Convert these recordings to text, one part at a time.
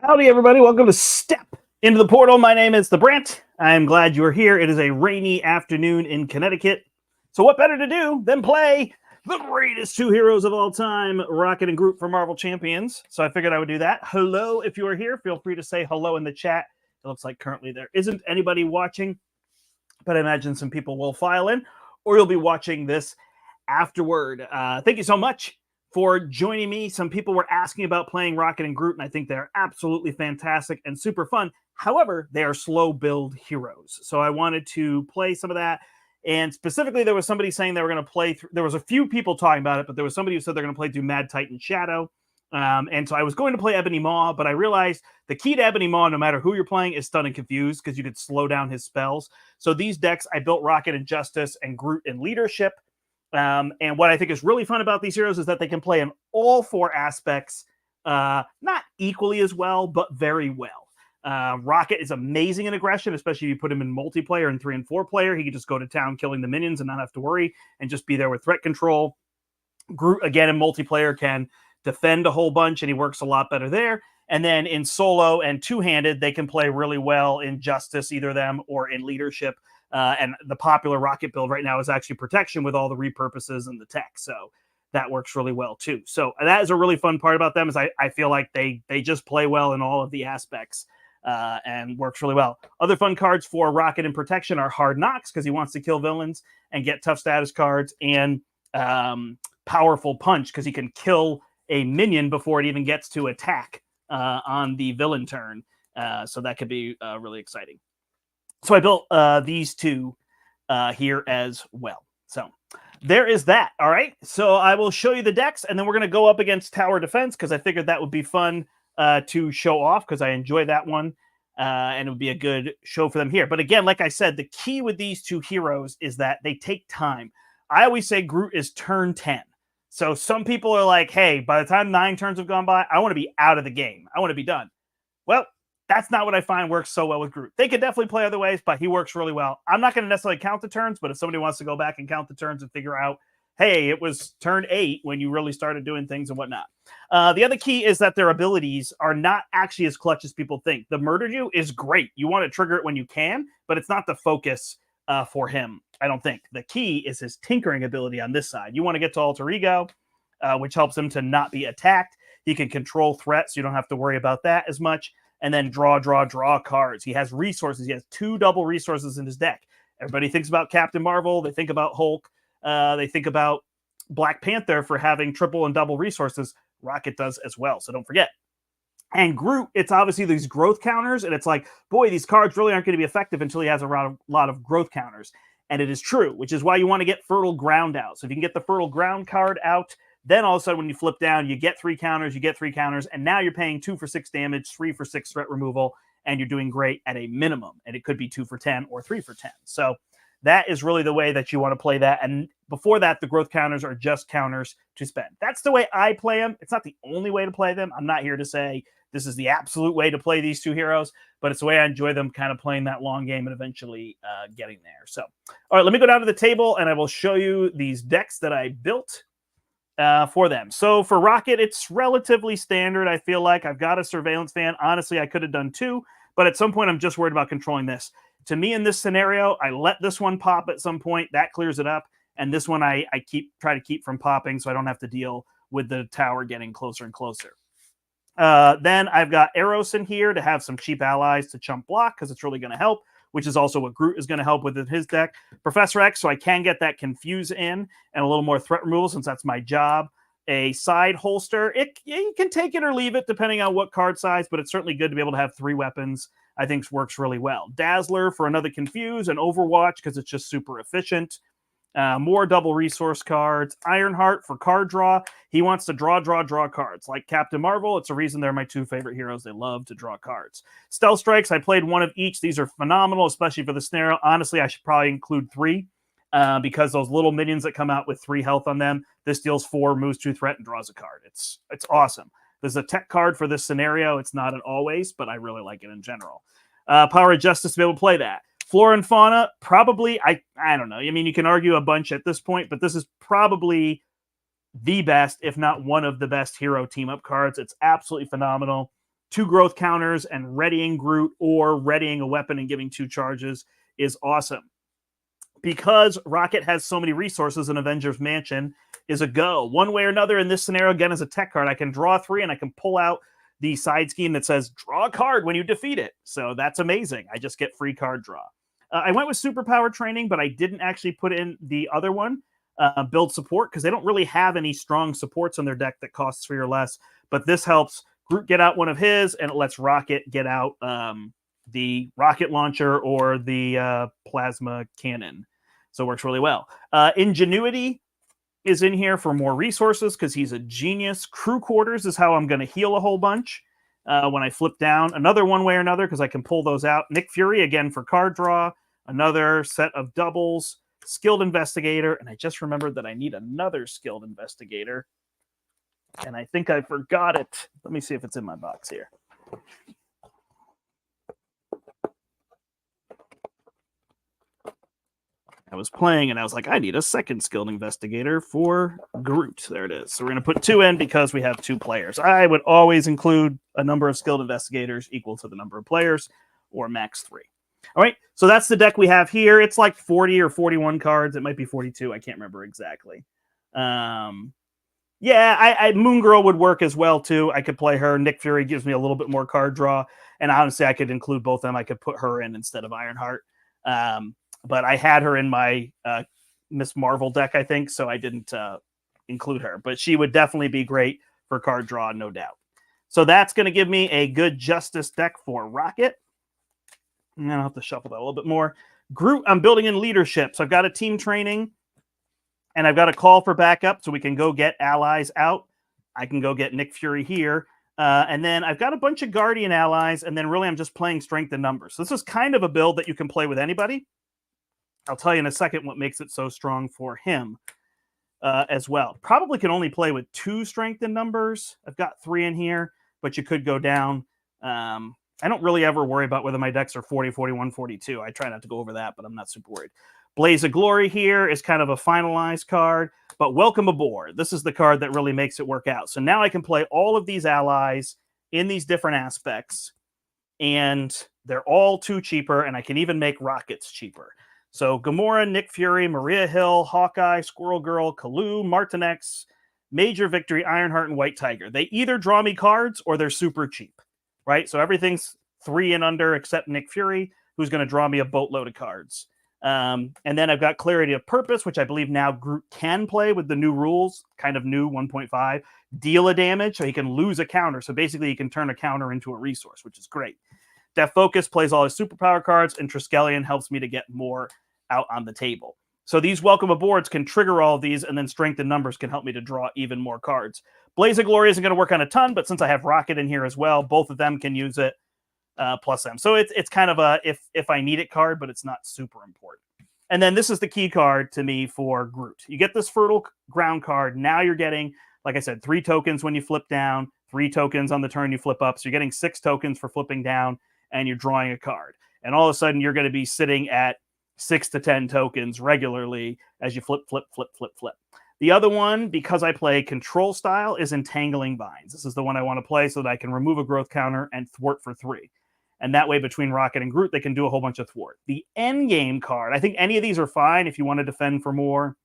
Howdy, everybody. Welcome to Step into the Portal. My name is the Brandt. I'm glad you're here. It is a rainy afternoon in Connecticut. So, what better to do than play the greatest two heroes of all time, Rocket and Groot from Marvel Champions? So, I figured I would do that. Hello, if you are here, feel free to say hello in the chat. It looks like currently there isn't anybody watching, but I imagine some people will file in, or you'll be watching this afterward. Thank you so much for joining me. Some people were asking about playing Rocket and Groot, and I think they're absolutely fantastic and super fun. However, they are slow build heroes. So I wanted to play some of that. And specifically, there was somebody saying they were going to play through. There was a few people talking about it, but there was somebody who said they're going to play through Mad Titan Shadow. And so I was going to play Ebony Maw, but I realized the key to Ebony Maw, no matter who you're playing, is Stun and Confuse because you could slow down his spells. So these decks, I built Rocket and Justice and Groot in Leadership. And what I think is really fun about these heroes is that they can play in all four aspects, not equally as well, but very well. Rocket is amazing in aggression, especially if you put him in multiplayer and 3 and 4 player. He can just go to town killing the minions and not have to worry and just be there with threat control. Groot, again, in multiplayer can defend a whole bunch, and he works a lot better there. And then in solo and two-handed, they can play really well in Justice, either them or in Leadership. And the popular Rocket build right now is actually Protection with all the repurposes and the tech. So that works really well too. So that is a really fun part about them is I feel like they just play well in all of the aspects and works really well. Other fun cards for Rocket and Protection are Hard Knocks because he wants to kill villains and get tough status cards, and Powerful Punch because he can kill a minion before it even gets to attack on the villain turn. So that could be really exciting. So I built these two here as well. So there is that. All right. So I will show you the decks, and then we're going to go up against Tower Defense because I figured that would be fun to show off because I enjoy that one. And it would be a good show for them here. But again, like I said, the key with these two heroes is that they take time. I always say Groot is turn 10. So some people are like, hey, by the time 9 turns have gone by, I want to be out of the game. I want to be done. Well, that's not what I find works so well with Groot. They could definitely play other ways, but he works really well. I'm not going to necessarily count the turns, but if somebody wants to go back and count the turns and figure out, hey, it was turn 8 when you really started doing things and whatnot. The other key is that their abilities are not actually as clutch as people think. The Murder You is great. You want to trigger it when you can, but it's not the focus for him, I don't think. The key is his tinkering ability on this side. You want to get to Alter Ego, which helps him to not be attacked. He can control threats. So you don't have to worry about that as much. And then draw cards. He has resources. He has 2 double resources in his deck. Everybody thinks about Captain Marvel. They think about Hulk. They think about Black Panther for having triple and double resources. Rocket does as well, so don't forget. And Groot, it's obviously these growth counters, and it's like, boy, these cards really aren't going to be effective until he has a lot of growth counters. And it is true, which is why you want to get Fertile Ground out. So if you can get the Fertile Ground card out, then all of a sudden when you flip down, you get 3 counters, and now you're paying 2 for 6 damage, 3 for 6 threat removal, and you're doing great at a minimum. And it could be 2 for 10 or 3 for 10. So that is really the way that you want to play that. And before that, the growth counters are just counters to spend. That's the way I play them. It's not the only way to play them. I'm not here to say this is the absolute way to play these two heroes, but it's the way I enjoy them, kind of playing that long game and eventually getting there. So, all right, let me go down to the table and I will show you these decks that I built for them. So for Rocket, it's relatively standard. I feel like I've got a Surveillance Fan. Honestly, I could have done 2, but at some point, I'm just worried about controlling this. To me, in this scenario, I let this one pop at some point. That clears it up. And this one I try to keep from popping so I don't have to deal with the tower getting closer and closer. Then I've got Eros in here to have some cheap allies to chump block because it's really going to help, which is also what Groot is going to help with in his deck. Professor X, so I can get that Confuse in and a little more threat removal since that's my job. A side holster, you can take it or leave it depending on what card size, but it's certainly good to be able to have 3 weapons. I think works really well. Dazzler for another Confuse and Overwatch because it's just super efficient. More double resource cards. Ironheart for card draw. He wants to draw cards. Like Captain Marvel, it's a reason they're my 2 favorite heroes. They love to draw cards. Stealth Strikes, I played 1 of each. These are phenomenal, especially for the scenario. Honestly, I should probably include 3 because those little minions that come out with 3 health on them, this deals 4, moves 2 threat, and draws a card. It's awesome. There's a tech card for this scenario. It's not an always, but I really like it in general. Power of Justice to be able to play that. Flora and Fauna, probably, I don't know. I mean, you can argue a bunch at this point, but this is probably the best, if not one of the best hero team-up cards. It's absolutely phenomenal. 2 growth counters and readying Groot or readying a weapon and giving 2 charges is awesome. Because Rocket has so many resources, an Avengers Mansion is a go. One way or another, in this scenario, again, as a tech card, I can draw 3 and I can pull out the side scheme that says draw a card when you defeat it. So that's amazing. I just get free card draw. I went with superpower training, but I didn't actually put in the other one, build support, because they don't really have any strong supports on their deck that cost 3 or less. But this helps Groot get out one of his, and it lets Rocket get out the rocket launcher or the plasma cannon. So it works really well. Ingenuity is in here for more resources because he's a genius. Crew quarters is how I'm going to heal a whole bunch when I flip down. Another one way or another because I can pull those out. Nick Fury, again, for card draw. Another set of doubles. Skilled Investigator. And I just remembered that I need another Skilled Investigator. And I think I forgot it. Let me see if it's in my box here. I was playing and I was like, I need a second Skilled Investigator for Groot. There it is. So we're going to put 2 in because we have 2 players. I would always include a number of Skilled Investigators equal to the number of players, or max 3. All right, so that's the deck we have here. It's like 40 or 41 cards. It might be 42. I can't remember exactly. Yeah, Moon Girl would work as well, too. I could play her. Nick Fury gives me a little bit more card draw. And honestly, I could include both of them. I could put her in instead of Ironheart. But I had her in my Miss Marvel deck, I think, so I didn't include her. But she would definitely be great for card draw, no doubt. So that's going to give me a good Justice deck for Rocket. And then I'll have to shuffle that a little bit more. Groot, I'm building in leadership. So I've got a team training, and I've got a call for backup, so we can go get allies out. I can go get Nick Fury here. And then I've got a bunch of Guardian allies, and then really I'm just playing strength and numbers. So this is kind of a build that you can play with anybody. I'll tell you in a second what makes it so strong for him as well. Probably can only play with 2 strength and numbers. I've got 3 in here, but you could go down. I don't really ever worry about whether my decks are 40, 41, 42. I try not to go over that, but I'm not super worried. Blaze of Glory here is kind of a finalized card, but welcome aboard. This is the card that really makes it work out. So now I can play all of these allies in these different aspects, and they're all 2 cheaper, and I can even make Rockets cheaper. So Gamora, Nick Fury, Maria Hill, Hawkeye, Squirrel Girl, Kalu, Martinex, Major Victory, Ironheart, and White Tiger. They either draw me cards or they're super cheap, right? So everything's 3 and under except Nick Fury, who's going to draw me a boatload of cards. And then I've got Clarity of Purpose, which I believe now Groot can play with the new rules, kind of new 1.5. Deal a damage, so he can lose a counter. So basically he can turn a counter into a resource, which is great. Def Focus plays all his superpower cards, and Triskelion helps me to get more out on the table. So these welcome aboards can trigger all of these, and then strength and numbers can help me to draw even more cards. Blaze of Glory isn't going to work on a ton, but since I have Rocket in here as well, both of them can use it, plus them. So it's kind of a if I need it card, but it's not super important. And then this is the key card to me for Groot. You get this Fertile Ground card. Now you're getting, like I said, 3 tokens when you flip down, 3 tokens on the turn you flip up. So you're getting 6 tokens for flipping down, and you're drawing a card. And all of a sudden, you're going to be sitting at 6 to 10 tokens regularly as you flip, flip, flip, flip, flip. The other one, because I play control style, is Entangling Vines. This is the one I want to play so that I can remove a growth counter and thwart for 3. And that way, between Rocket and Groot, they can do a whole bunch of thwart. The end game card, I think any of these are fine if you want to defend for more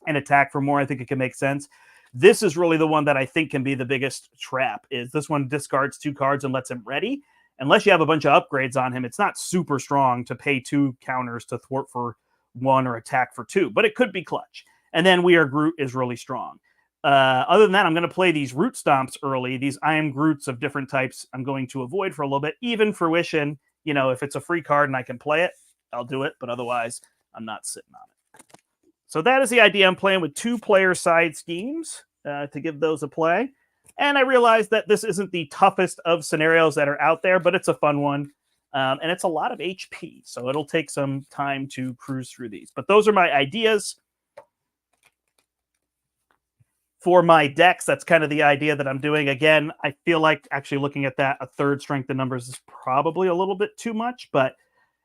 and attack for more. I think it can make sense. This is really the one that I think can be the biggest trap. Is this one discards 2 cards and lets him ready. Unless you have a bunch of upgrades on him, it's not super strong to pay 2 counters to thwart for 1 or attack for 2, but it could be clutch. And then We Are Groot is really strong. Other than that, I'm going to play these Root Stomps early. These I Am Groots of different types I'm going to avoid for a little bit. Even Fruition, you know, if it's a free card and I can play it, I'll do it. But otherwise, I'm not sitting on it. So that is the idea. I'm playing with 2 player side schemes to give those a play. And I realized that this isn't the toughest of scenarios that are out there, but it's a fun one. And it's a lot of HP, so it'll take some time to cruise through these. But those are my ideas for my decks. That's kind of the idea that I'm doing. Again, I feel like actually looking at that, a 3rd strength in numbers is probably a little bit too much, but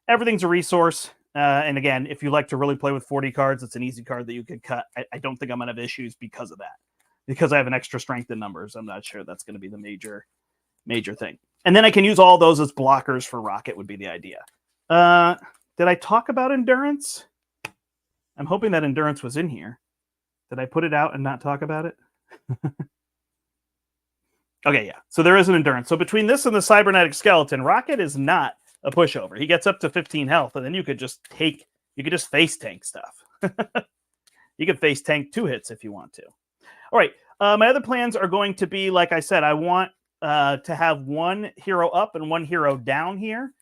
everything's a resource. And again, if you like to really play with 40 cards, it's an easy card that you could cut. I don't think I'm going to have issues because of that. Because I have an extra strength in numbers, I'm not sure that's going to be the major thing. And then I can use all those as blockers for Rocket would be the idea. Did I talk about endurance? I'm hoping that endurance was in here. Did I put it out and not talk about it? Okay, yeah. So there is an endurance. So between this and the cybernetic skeleton, Rocket is not a pushover. He gets up to 15 health, and then you could just face tank stuff. You could face tank 2 hits if you want to. All right. My other plans are going to be, like I said, I want to have 1 hero up and 1 hero down here.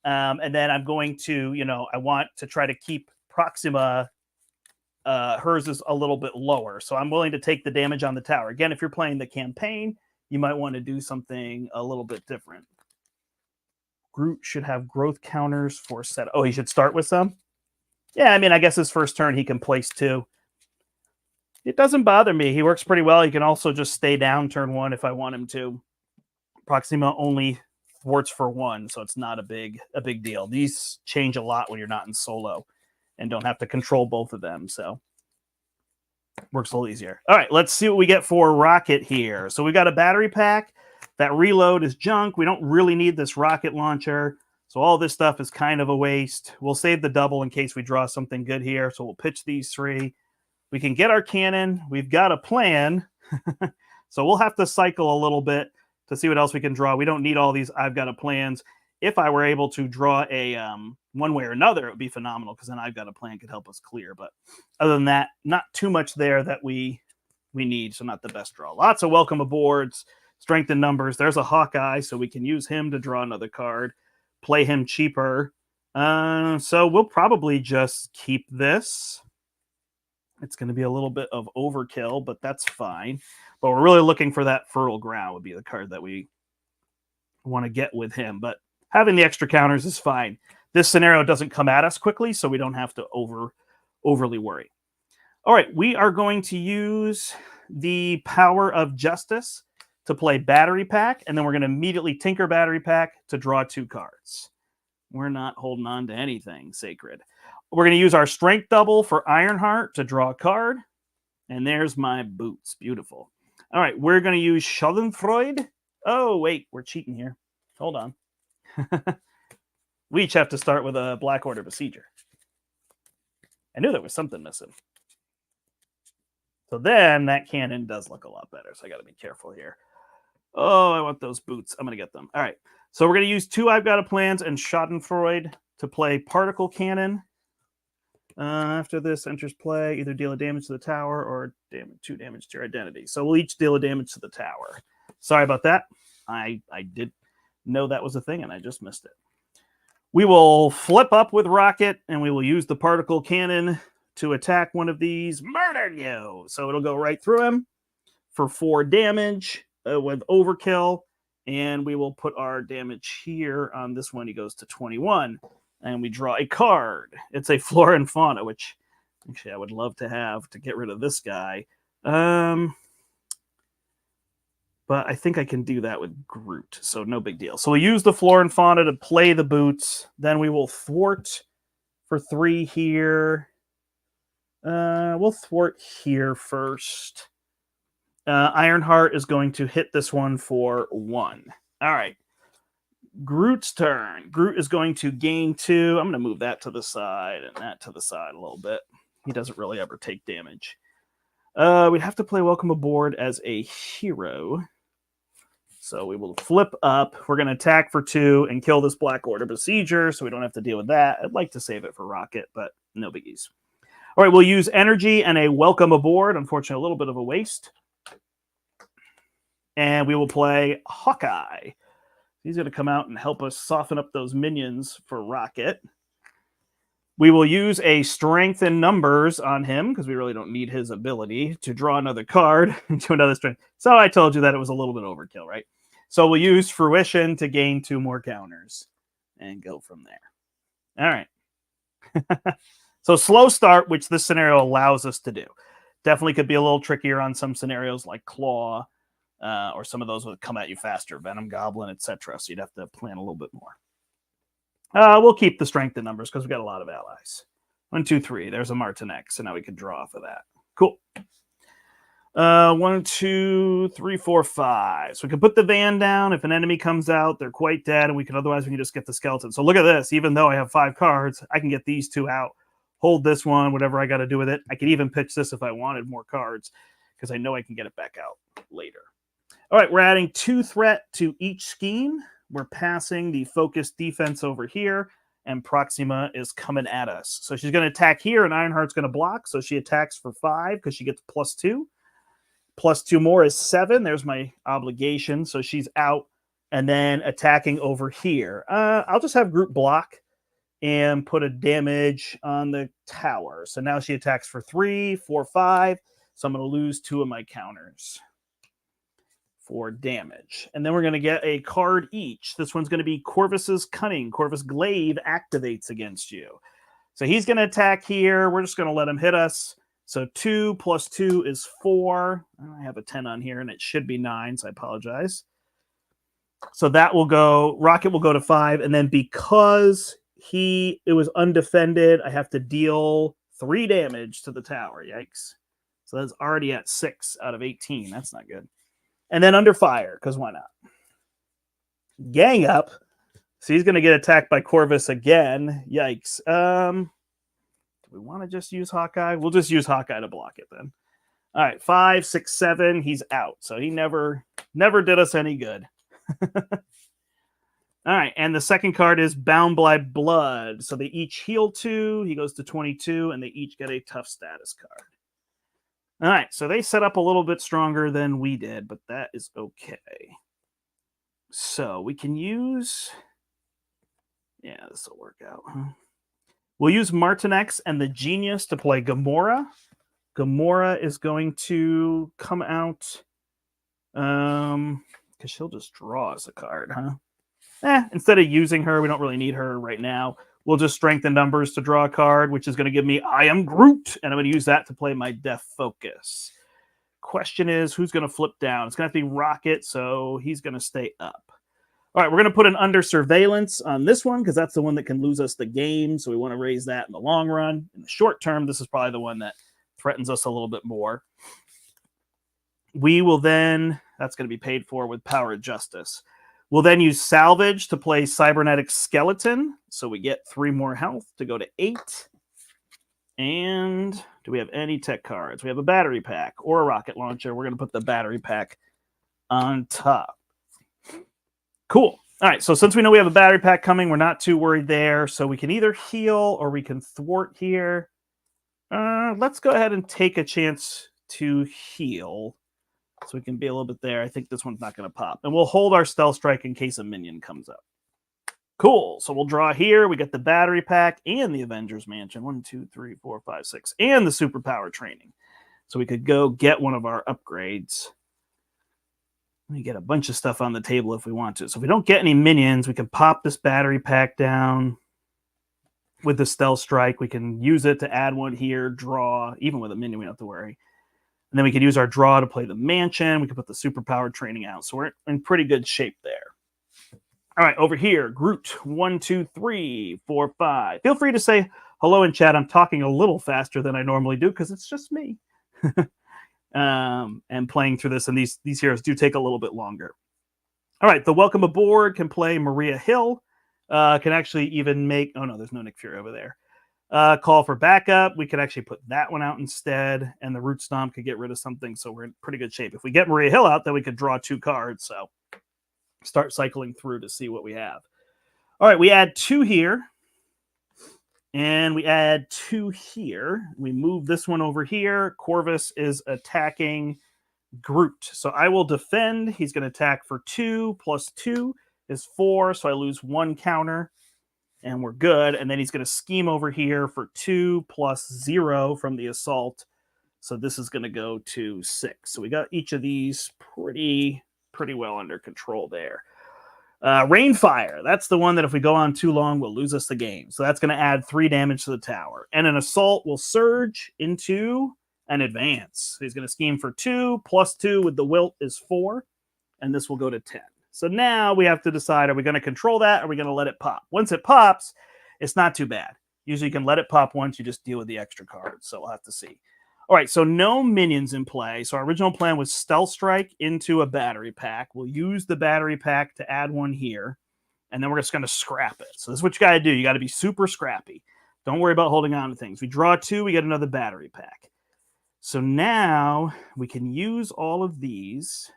And then I'm going to, I want to try to keep Proxima, hers is a little bit lower. So I'm willing to take the damage on the tower. Again, if you're playing the campaign, you might want to do something a little bit different. Groot should have growth counters for set. Oh, he should start with some? Yeah, I mean, I guess his first turn he can place 2. It doesn't bother me. He works pretty well. He can also just stay down turn 1 if I want him to. Proxima only thwarts for 1, so it's not a big deal. These change a lot when you're not in solo and don't have to control both of them, so works a little easier. All right, let's see what we get for Rocket here. So we got a battery pack. That reload is junk. We don't really need this rocket launcher, so all this stuff is kind of a waste. We'll save the double in case we draw something good here, so we'll pitch these 3. We can get our cannon. We've got a plan. So we'll have to cycle a little bit to see what else we can draw. We don't need all these I've got a plans. If I were able to draw a one way or another, it would be phenomenal because then I've got a plan could help us clear. But other than that, not too much there that we need. So not the best draw. Lots of welcome aboards, strength in numbers. There's a Hawkeye, so we can use him to draw another card, play him cheaper. So we'll probably just keep this. It's going to be a little bit of overkill, but that's fine. But we're really looking for that fertile ground would be the card that we want to get with him. But having the extra counters is fine. This scenario doesn't come at us quickly, so we don't have to overly worry. All right, we are going to use the Power of Justice to play Battery Pack, and then we're going to immediately Tinker Battery Pack to draw 2 cards. We're not holding on to anything sacred. We're going to use our Strength Double for Ironheart to draw a card. And there's my boots. Beautiful. All right, we're going to use Schadenfreude. Oh, wait, we're cheating here. Hold on. We each have to start with a Black Order Besieger. I knew there was something missing. So then that cannon does look a lot better. So I got to be careful here. Oh, I want those boots. I'm going to get them. All right. So we're going to use 2 I've got a plans and Schadenfreude to play Particle Cannon. After this enters play, either deal a damage to the tower or 2 damage to your identity. So we'll each deal a damage to the tower. Sorry about that. I did know that was a thing, and I just missed it. We will flip up with Rocket, and we will use the Particle Cannon to attack one of these. Murder you! So it'll go right through him for 4 damage with Overkill, and we will put our damage here on this one. He goes to 21. And we draw a card. It's a Flora and Fauna, which actually I would love to have to get rid of this guy. But I think I can do that with Groot, so no big deal. So we'll use the Flora and Fauna to play the boots. Then we will thwart for 3 here. We'll thwart here first. Ironheart is going to hit this one for 1. All right. Groot's turn. Groot is going to gain 2. I'm going to move that to the side and that to the side a little bit. He doesn't really ever take damage. We'd have to play Welcome Aboard as a hero. So we will flip up. We're going to attack for 2 and kill this Black Order Besieger, so we don't have to deal with that. I'd like to save it for Rocket, but no biggies. All right, we'll use energy and a Welcome Aboard. Unfortunately, a little bit of a waste. And we will play Hawkeye. He's going to come out and help us soften up those minions for Rocket. We will use a strength in numbers on him because we really don't need his ability to draw another card into another strength. So I told you that it was a little bit overkill, right? So we'll use Fruition to gain 2 more counters and go from there. All right. So slow start, which this scenario allows us to do. Definitely could be a little trickier on some scenarios like Claw. Or some of those would come at you faster, Venom Goblin, etc. So you'd have to plan a little bit more. We'll keep the strength in numbers because we've got a lot of allies. 1, 2, 3. There's a Martinex, so now we can draw off of that. Cool. One, two, three, four, five. So we can put the van down. If an enemy comes out, they're quite dead, and we can just get the skeleton. So look at this. Even though I have 5 cards, I can get these 2 out. Hold this one, whatever I got to do with it. I could even pitch this if I wanted more cards, because I know I can get it back out later. All right, we're adding 2 threat to each scheme. We're passing the focused defense over here, and Proxima is coming at us. So she's going to attack here, and Ironheart's going to block. So she attacks for 5 because she gets +2. +2 more is 7. There's my obligation. So she's out, and then attacking over here. I'll just have Groot block and put a damage on the tower. So now she attacks for 3, 4, 5. So I'm going to lose 2 of my counters for damage. And then we're going to get a card each. This one's going to be Corvus's Cunning. Corvus Glaive activates against you. So he's going to attack here. We're just going to let him hit us. So 2 + 2 is 4. I have a 10 on here, and it should be 9, so I apologize. So that will go, Rocket will go to 5, and then because it was undefended, I have to deal 3 damage to the tower. Yikes. So that's already at 6 out of 18. That's not good. And then under fire, because why not? Gang up. So he's going to get attacked by Corvus again. Yikes. Do we want to just use Hawkeye? We'll just use Hawkeye to block it then. All right, 5, 6, 7. He's out. So he never did us any good. All right, and the second card is Bound by Blood. So they each heal 2. He goes to 22, and they each get a tough status card. All right, so they set up a little bit stronger than we did, but that is okay. So we can use... Yeah, this will work out. We'll use Martinex and the Genius to play Gamora. Gamora is going to come out... because she'll just draw us a card, huh? Instead of using her, we don't really need her right now. We'll just strengthen numbers to draw a card, which is going to give me I Am Groot, and I'm going to use that to play my Death Focus. Question is, who's going to flip down? It's going to have to be Rocket, so he's going to stay up. All right, we're going to put an Under Surveillance on this one, because that's the one that can lose us the game, so we want to raise that in the long run. In the short term, this is probably the one that threatens us a little bit more. We will then, that's going to be paid for with Power of Justice. We'll then use Salvage to play Cybernetic Skeleton. So we get 3 more health to go to 8. And do we have any tech cards? We have a battery pack or a rocket launcher. We're going to put the battery pack on top. Cool. All right, so since we know we have a battery pack coming, we're not too worried there. So we can either heal or we can thwart here. Let's go ahead and take a chance to heal. So we can be a little bit there. I think this one's not going to pop. And we'll hold our Stealth Strike in case a minion comes up. Cool. So we'll draw here. We get the battery pack and the Avengers Mansion. 1, 2, 3, 4, 5, 6. And the superpower training. So we could go get one of our upgrades. We get a bunch of stuff on the table if we want to. So if we don't get any minions, we can pop this battery pack down with the Stealth Strike. We can use it to add one here, draw. Even with a minion, we don't have to worry. And then we could use our draw to play the mansion. We could put the superpower training out. So we're in pretty good shape there. All right, over here, Groot. 1, 2, 3, 4, 5. Feel free to say hello in chat. I'm talking a little faster than I normally do because it's just me. And playing through this, and these heroes do take a little bit longer. All right, the Welcome Aboard can play Maria Hill. Can actually even make... Oh, no, there's no Nick Fury over there. Call for backup. We could actually put that one out instead, and the Root Stomp could get rid of something, so we're in pretty good shape. If we get Maria Hill out, then we could draw 2 cards, so start cycling through to see what we have. All right, we add 2 here, and we add 2 here. We move this one over here. Corvus is attacking Groot, so I will defend. He's going to attack for 2 + 2 is 4, so I lose 1 counter. And we're good. And then he's going to scheme over here for 2 + 0 from the assault. So this is going to go to 6. So we got each of these pretty well under control there. Rainfire. That's the one that if we go on too long, will lose us the game. So that's going to add 3 damage to the tower. And an assault will surge into an advance. So he's going to scheme for 2 + 2 with the wilt is 4. And this will go to 10. So now we have to decide, are we going to control that or are we going to let it pop? Once it pops, it's not too bad. Usually you can let it pop once, you just deal with the extra cards. So we'll have to see. All right, so no minions in play. So our original plan was Stealth Strike into a battery pack. We'll use the battery pack to add one here, and then we're just going to scrap it. So this is what you got to do. You got to be super scrappy. Don't worry about holding on to things. We draw 2, we get another battery pack. So now we can use all of these.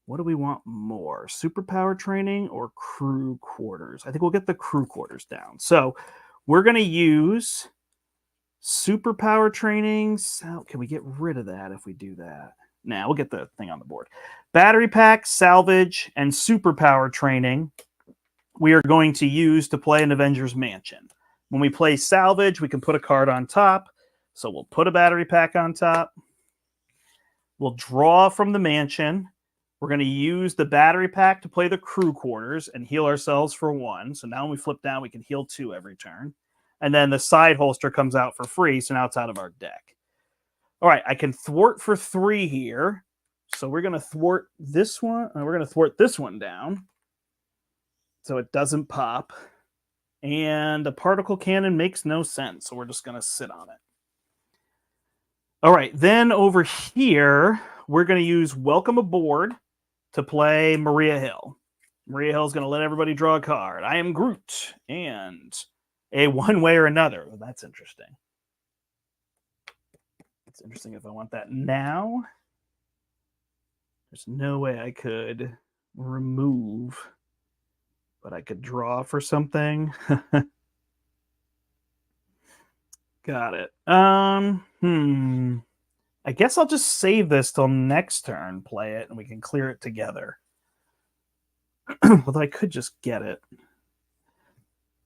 What do we want more? Superpower training or crew quarters? I think we'll get the crew quarters down. So we're going to use superpower training. So can we get rid of that if we do that? Nah, we'll get the thing on the board. Battery pack, salvage, and superpower training we are going to use to play an Avengers Mansion. When we play salvage, we can put a card on top. So we'll put a battery pack on top. We'll draw from the mansion. We're going to use the battery pack to play the crew quarters and heal ourselves for 1. So now when we flip down, we can heal 2 every turn. And then the side holster comes out for free, so now it's out of our deck. All right, I can thwart for 3 here. So we're going to thwart this one. We're going to thwart this one down so it doesn't pop. And the particle cannon makes no sense, so we're just going to sit on it. All right, then over here, we're going to use Welcome Aboard to play Maria Hill. Maria Hill is going to let everybody draw a card. I am Groot, and a one way or another. Well, that's interesting. It's interesting if I want that now. There's no way I could remove, but I could draw for something. Got it. I guess I'll just save this till next turn, play it, and we can clear it together. Although I could just get it.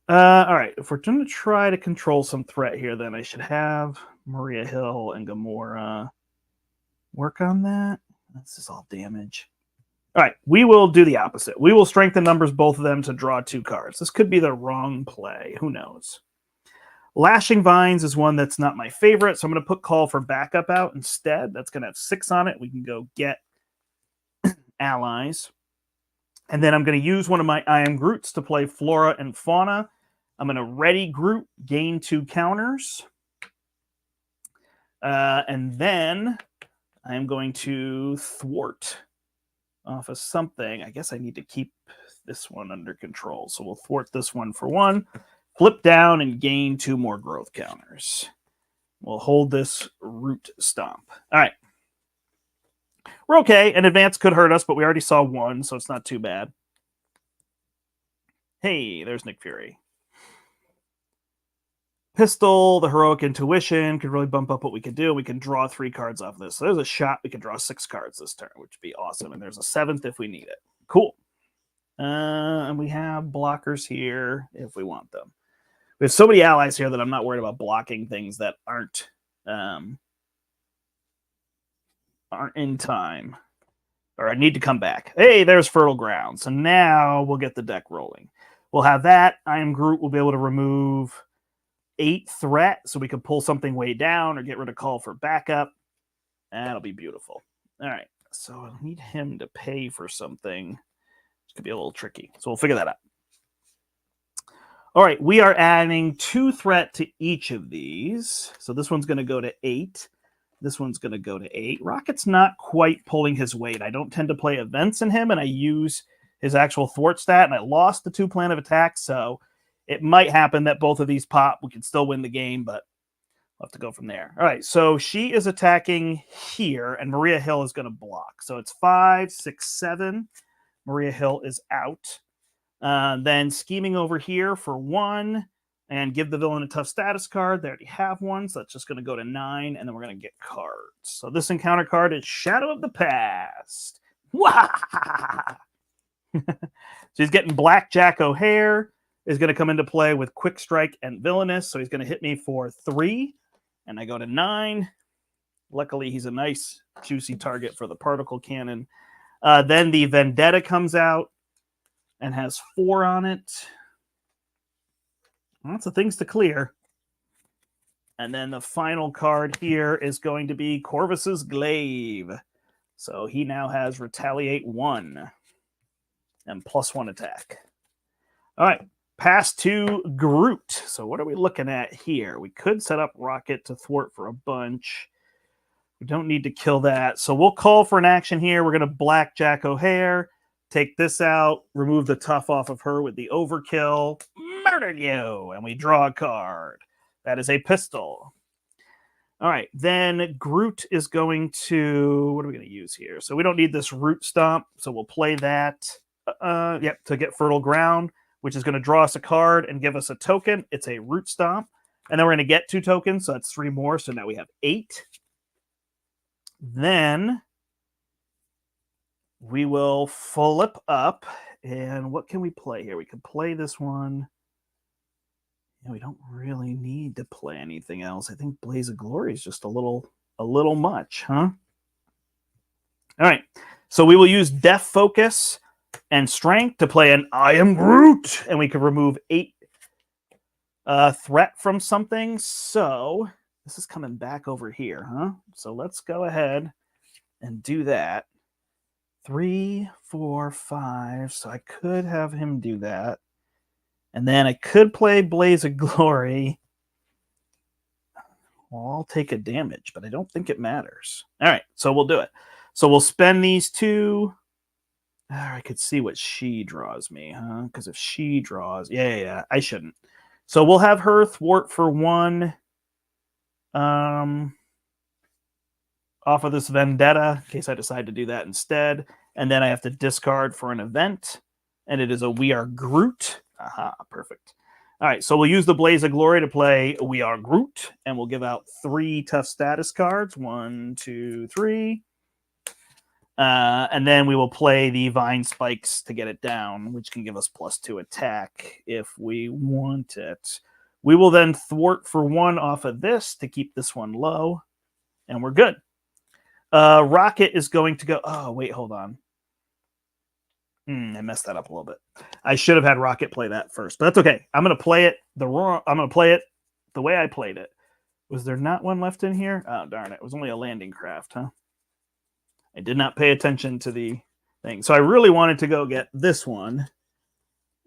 All right, if we're going to try to control some threat here, then I should have Maria Hill and Gamora work on that. This is all damage. All right, we will do the opposite. We will strengthen numbers, both of them, to draw 2 cards. This could be the wrong play. Who knows? Lashing Vines is one that's not my favorite, so I'm going to put Call for Backup out instead. That's going to have 6 on it. We can go get allies. And then I'm going to use one of my I Am Groots to play Flora and Fauna. I'm going to ready Groot, gain 2 counters. And then I am going to thwart off of something. I guess I need to keep this one under control. So we'll thwart this one for 1. Flip down and gain 2 more growth counters. We'll hold this Root Stomp. All right. We're okay. An advance could hurt us, but we already saw 1, so it's not too bad. Hey, there's Nick Fury. Pistol, the Heroic Intuition could really bump up what we could do. We can draw 3 cards off this. So there's a shot we could draw 6 cards this turn, which would be awesome. And there's a 7th if we need it. Cool. And we have blockers here if we want them. We have so many allies here that I'm not worried about blocking things that aren't in time. Or I need to come back. Hey, there's Fertile Ground. So now we'll get the deck rolling. We'll have that. I Am Groot will be able to remove 8 threat, so we can pull something way down or get rid of Call for Backup. That'll be beautiful. All right, so I'll need him to pay for something. It's going to be a little tricky, so we'll figure that out. All right, we are adding 2 threat to each of these. So this one's going to go to 8. This one's going to go to 8. Rocket's not quite pulling his weight. I don't tend to play events in him, and I use his actual thwart stat, and I lost the 2 plan of attack, so it might happen that both of these pop. We can still win the game, but we'll have to go from there. All right, so she is attacking here, and Maria Hill is going to block. So it's 5, 6, 7. Maria Hill is out. Then scheming over here for 1 and give the villain a tough status card. They already have 1, so that's just going to go to 9, and then we're going to get cards. So this encounter card is Shadow of the Past. So he's getting Blackjack O'Hare. Is going to come into play with Quick Strike and Villainous, so he's going to hit me for 3, and I go to 9. Luckily, he's a nice, juicy target for the particle cannon. Then the Vendetta comes out and has 4 on it. Lots of things to clear. And then the final card here is going to be Corvus's Glaive. So he now has Retaliate 1 and +1 attack. All right. Pass to Groot. So what are we looking at here? We could set up Rocket to thwart for a bunch. We don't need to kill that. So we'll call for an action here. We're going to Blackjack O'Hare. Take this out. Remove the tough off of her with the overkill. Murdered you. And we draw a card. That is a pistol. All right. Then Groot is going to... What are we going to use here? So we don't need this Root Stomp. So we'll play that. Yep, to get Fertile Ground, which is going to draw us a card and give us a token. It's a Root Stomp. And then we're going to get 2 tokens. So that's 3 more. So now we have 8. Then we will flip up. And what can we play here? We can play this one. Yeah, we don't really need to play anything else. I think Blaze of Glory is just a little much, huh? All right. So we will use Death Focus and Strength to play an I Am Groot. And we can remove 8 threat from something. So this is coming back over here, huh? So let's go ahead and do that. 3, 4, 5. So I could have him do that. And then I could play Blaze of Glory. Well, I'll take a damage, but I don't think it matters. All right, so we'll do it. So we'll spend these 2. I could see what she draws me, huh? Because if she draws... Yeah, I shouldn't. So we'll have her thwart for 1. Off of this Vendetta, in case I decide to do that instead. And then I have to discard for an event. And it is a We Are Groot. Aha, perfect. All right, so we'll use the Blaze of Glory to play We Are Groot. And we'll give out 3 tough status cards. 1, 2, 3. And then we will play the Vine Spikes to get it down, which can give us +2 attack if we want it. We will then thwart for 1 off of this to keep this one low. And we're good. Rocket is going to go... Oh, wait, hold on. I messed that up a little bit. I should have had Rocket play that first, but that's okay. I'm going to play it the way I played it. Was there not one left in here? Oh, darn it. It was only a landing craft, huh? I did not pay attention to the thing. So I really wanted to go get this one.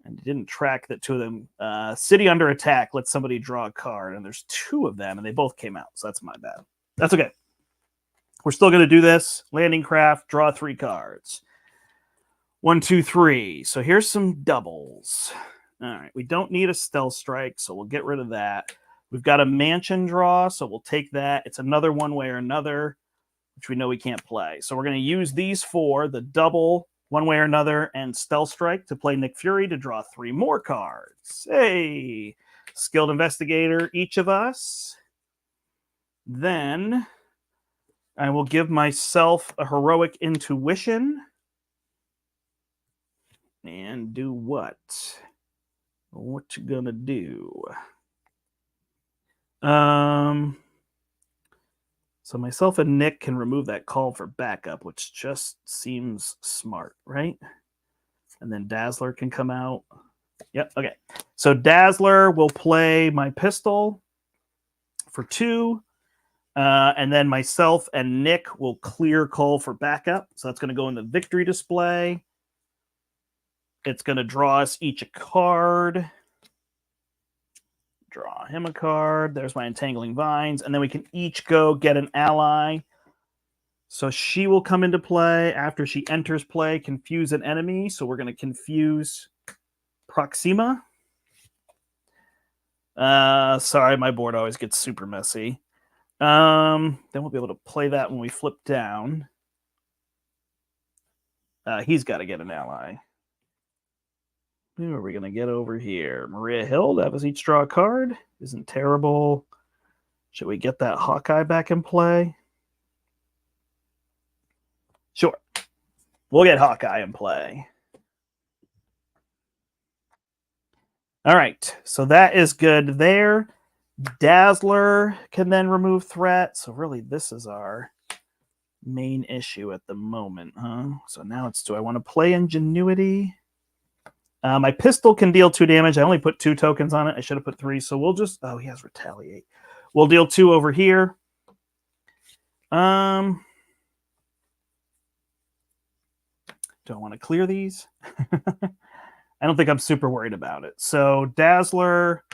And didn't track that 2 of them. City under attack. Let somebody draw a card. And there's 2 of them, and they both came out. So that's my bad. That's okay. We're still going to do this. Landing craft. Draw 3 cards. 1, 2, 3. So here's some doubles. All right. We don't need a Stealth Strike, so we'll get rid of that. We've got a Mansion draw, so we'll take that. It's another One Way or Another, which we know we can't play. So we're going to use these 4, the double, One Way or Another, and Stealth Strike to play Nick Fury to draw 3 more cards. Hey! Skilled Investigator, each of us. Then I will give myself a Heroic Intuition. And do what? What you gonna do? So myself and Nick can remove that call for backup, which just seems smart, right? And then Dazzler can come out. Yep, okay. So Dazzler will play my pistol for 2. And then myself and Nick will clear call for backup. So that's going to go in the victory display. It's going to draw us each a card. Draw him a card. There's my Entangling Vines. And then we can each go get an ally. So she will come into play. After she enters play, confuse an enemy. So we're going to confuse Proxima. Sorry, my board always gets super messy. Then we'll be able to play that when we flip down. He's got to get an ally. Who are we going to get over here? Maria Hill, have us each draw a card. Isn't terrible. Should we get that Hawkeye back in play? Sure. We'll get Hawkeye in play. All right. So that is good there. Dazzler can then remove threat. So really, this is our main issue at the moment, huh? So now it's, do I want to play Ingenuity? My pistol can deal 2 damage. I only put 2 tokens on it. I should have put 3. So we'll just... Oh, he has Retaliate. We'll deal 2 over here. Do I want to clear these? I don't think I'm super worried about it. So Dazzler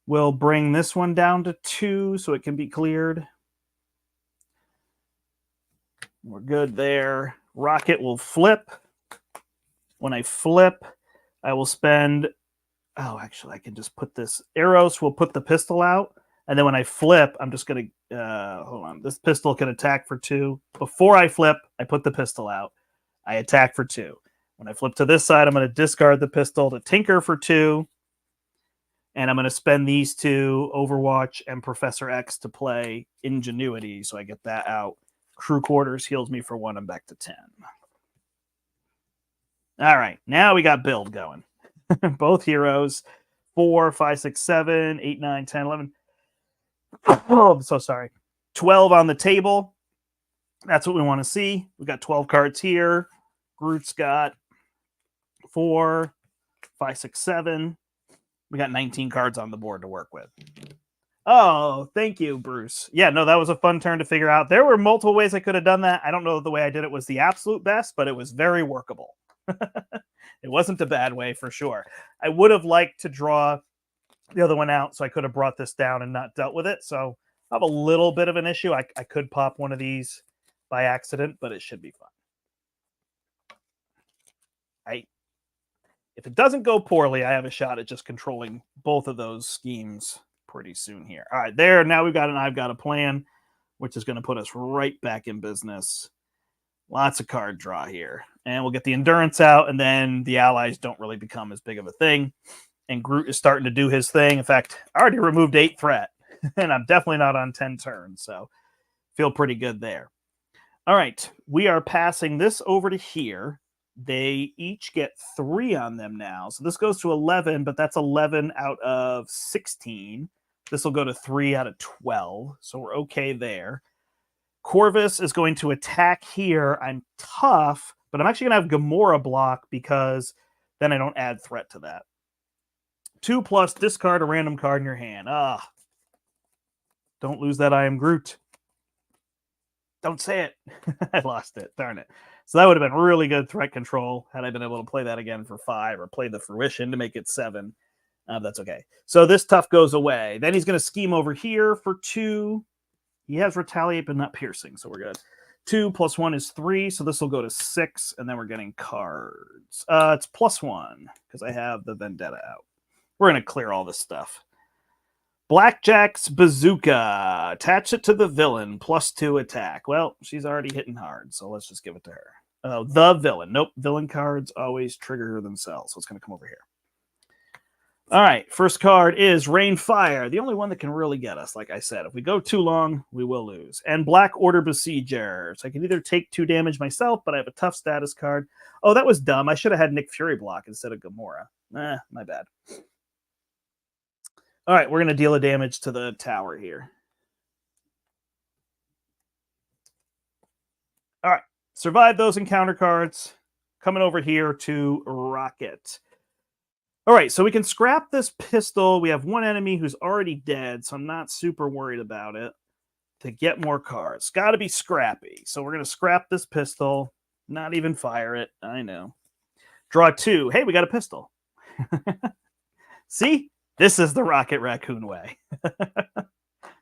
will bring this one down to 2 so it can be cleared. We're good there. Rocket will flip. When I flip, I will spend... Oh, actually, I can just put this... Eros will put the pistol out. And then when I flip, I'm just going to... hold on. This pistol can attack for 2. Before I flip, I put the pistol out. I attack for 2. When I flip to this side, I'm going to discard the pistol to tinker for 2. And I'm going to spend these 2, Overwatch and Professor X, to play Ingenuity. So I get that out. Crew Quarters heals me for 1. I'm back to 10. All right. Now we got build going. Both heroes. 4, 5, 6, 7, 8, 9, 10, 11. Oh, I'm so sorry. 12 on the table. That's what we want to see. We got 12 cards here. Groot's got 4, 5, 6, 7. We got 19 cards on the board to work with. Oh, thank you, Bruce. Yeah, no, that was a fun turn to figure out. There were multiple ways I could have done that. I don't know if the way I did it was the absolute best, but it was very workable. It wasn't a bad way for sure. I would have liked to draw the other one out so I could have brought this down and not dealt with it. So I have a little bit of an issue. I could pop one of these by accident, but it should be fine. If it doesn't go poorly, I have a shot at just controlling both of those schemes pretty soon here. All right, there. Now we've got an I've got a plan, which is going to put us right back in business. Lots of card draw here. And we'll get the endurance out, and then the allies don't really become as big of a thing. And Groot is starting to do his thing. In fact, I already removed 8 threat, and I'm definitely not on 10 turns, so feel pretty good there. All right, we are passing this over to here. They each get 3 on them now. So this goes to 11, but that's 11 out of 16. This will go to 3 out of 12. So we're okay there. Corvus is going to attack here. I'm tough, but I'm actually going to have Gamora block because then I don't add threat to that. 2+, discard a random card in your hand. Don't lose that I am Groot. Don't say it. I lost it. Darn it. So that would have been really good threat control had I been able to play that again for 5 or play the Fruition to make it 7. That's okay. So this tough goes away. Then he's going to scheme over here for 2. He has Retaliate, but not Piercing, so we're good. 2 + 1 is 3, so this will go to 6, and then we're getting cards. It's +1 because I have the Vendetta out. We're going to clear all this stuff. Blackjack's Bazooka. Attach it to the villain. +2 attack. Well, she's already hitting hard, so let's just give it to her. The villain. Nope. Villain cards always trigger themselves, so it's going to come over here. All right. First card is Rain Fire. The only one that can really get us, like I said. If we go too long, we will lose. And Black Order Besieger. So I can either take 2 damage myself, but I have a tough status card. Oh, that was dumb. I should have had Nick Fury block instead of Gamora. My bad. All right, we're going to deal a damage to the tower here. All right, survive those encounter cards. Coming over here to Rocket. All right, so we can scrap this pistol. We have one enemy who's already dead, so I'm not super worried about it. To get more cards. Got to be scrappy. So we're going to scrap this pistol. Not even fire it. I know. Draw 2. Hey, we got a pistol. See? This is the Rocket Raccoon way.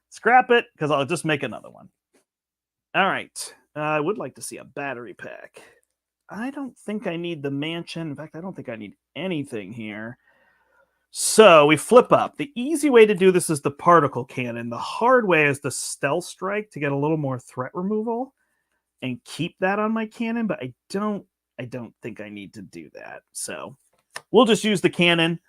Scrap it, because I'll just make another one. All right. I would like to see a battery pack. I don't think I need the mansion. In fact, I don't think I need anything here. So we flip up. The easy way to do this is the particle cannon. The hard way is the stealth strike to get a little more threat removal and keep that on my cannon, but I don't think I need to do that. So we'll just use the cannon.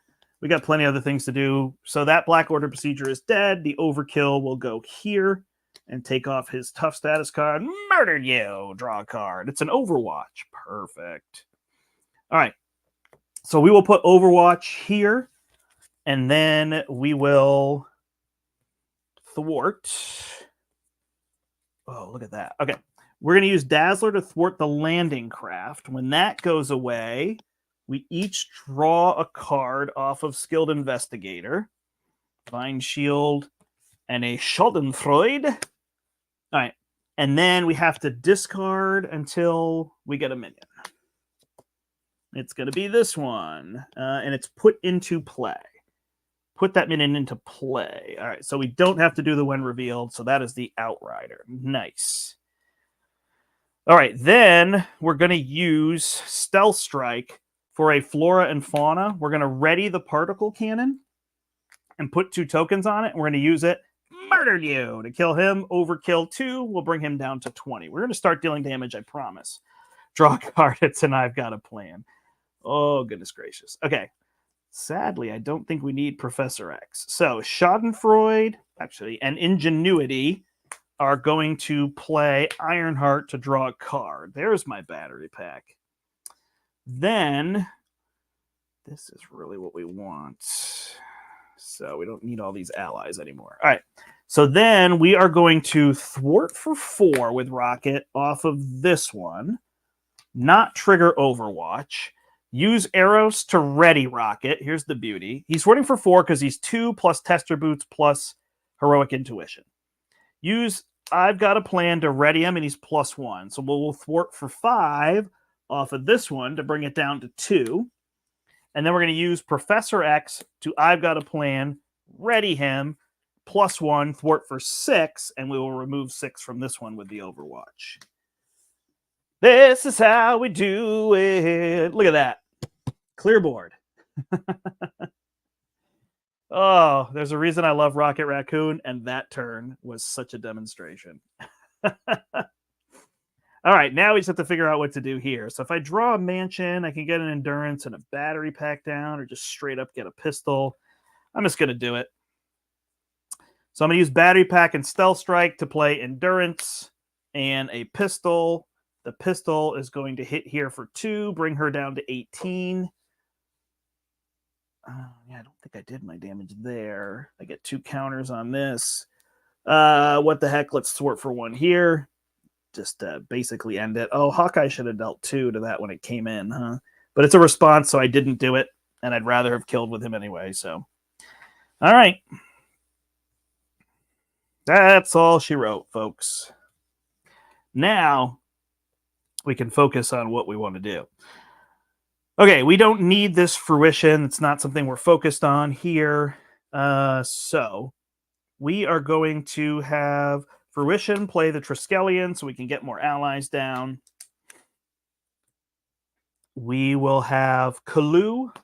We got plenty of other things to do. So that Black Order Besieger is dead. The Overkill will go here and take off his tough status card. Murdered you. Draw a card. It's an Overwatch. Perfect. All right. So we will put Overwatch here. And then we will thwart. Oh, look at that. Okay. We're going to use Dazzler to thwart the landing craft. When that goes away, we each draw a card off of Skilled Investigator. Divine Shield and a Schadenfreude. All right. And then we have to discard until we get a minion. It's going to be this one, and it's put into play. Put that minion into play. All right, so we don't have to do the when revealed, so that is the Outrider. Nice. All right, then we're going to use Stealth Strike for a Flora and Fauna. We're going to ready the Particle Cannon and put 2 tokens on it. And we're going to use it. Murdered you to kill him. Overkill 2 will bring him down to 20. We're going to start dealing damage, I promise. Draw a card. It's an I've got a plan. Oh, goodness gracious. Okay. Sadly, I don't think we need Professor X. So Schadenfreude, actually, and Ingenuity are going to play Ironheart to draw a card. There's my battery pack. Then, this is really what we want. So we don't need all these allies anymore. All right. So then we are going to thwart for 4 with Rocket off of this one. Not trigger Overwatch. Use arrows to ready Rocket. Here's the beauty. He's thwarting for 4 because he's 2 plus Tester Boots plus Heroic Intuition. Use I've got a plan to ready him, and he's +1. So we'll thwart for 5 off of this one to bring it down to 2. And then we're going to use Professor X to I've got a plan, ready him, +1, thwart for 6, and we will remove 6 from this one with the Overwatch. This is how we do it. Look at that. Clear board. Oh, there's a reason I love Rocket Raccoon, and that turn was such a demonstration. All right, now we just have to figure out what to do here. So if I draw a mansion, I can get an endurance and a battery pack down, or just straight up get a pistol. I'm just going to do it. So I'm going to use battery pack and stealth strike to play endurance and a pistol. The pistol is going to hit here for 2, bring her down to 18. Yeah, I don't think I did my damage there. I get 2 counters on this. What the heck? Let's thwart for 1 here. Just basically end it. Oh, Hawkeye should have dealt 2 to that when it came in, huh? But it's a response, so I didn't do it, and I'd rather have killed with him anyway, so. All right. That's all she wrote, folks. Now, we can focus on what we want to do. Okay, we don't need this fruition. It's not something we're focused on here. So we are going to have fruition play the Triskelion so we can get more allies down. We will have Kalu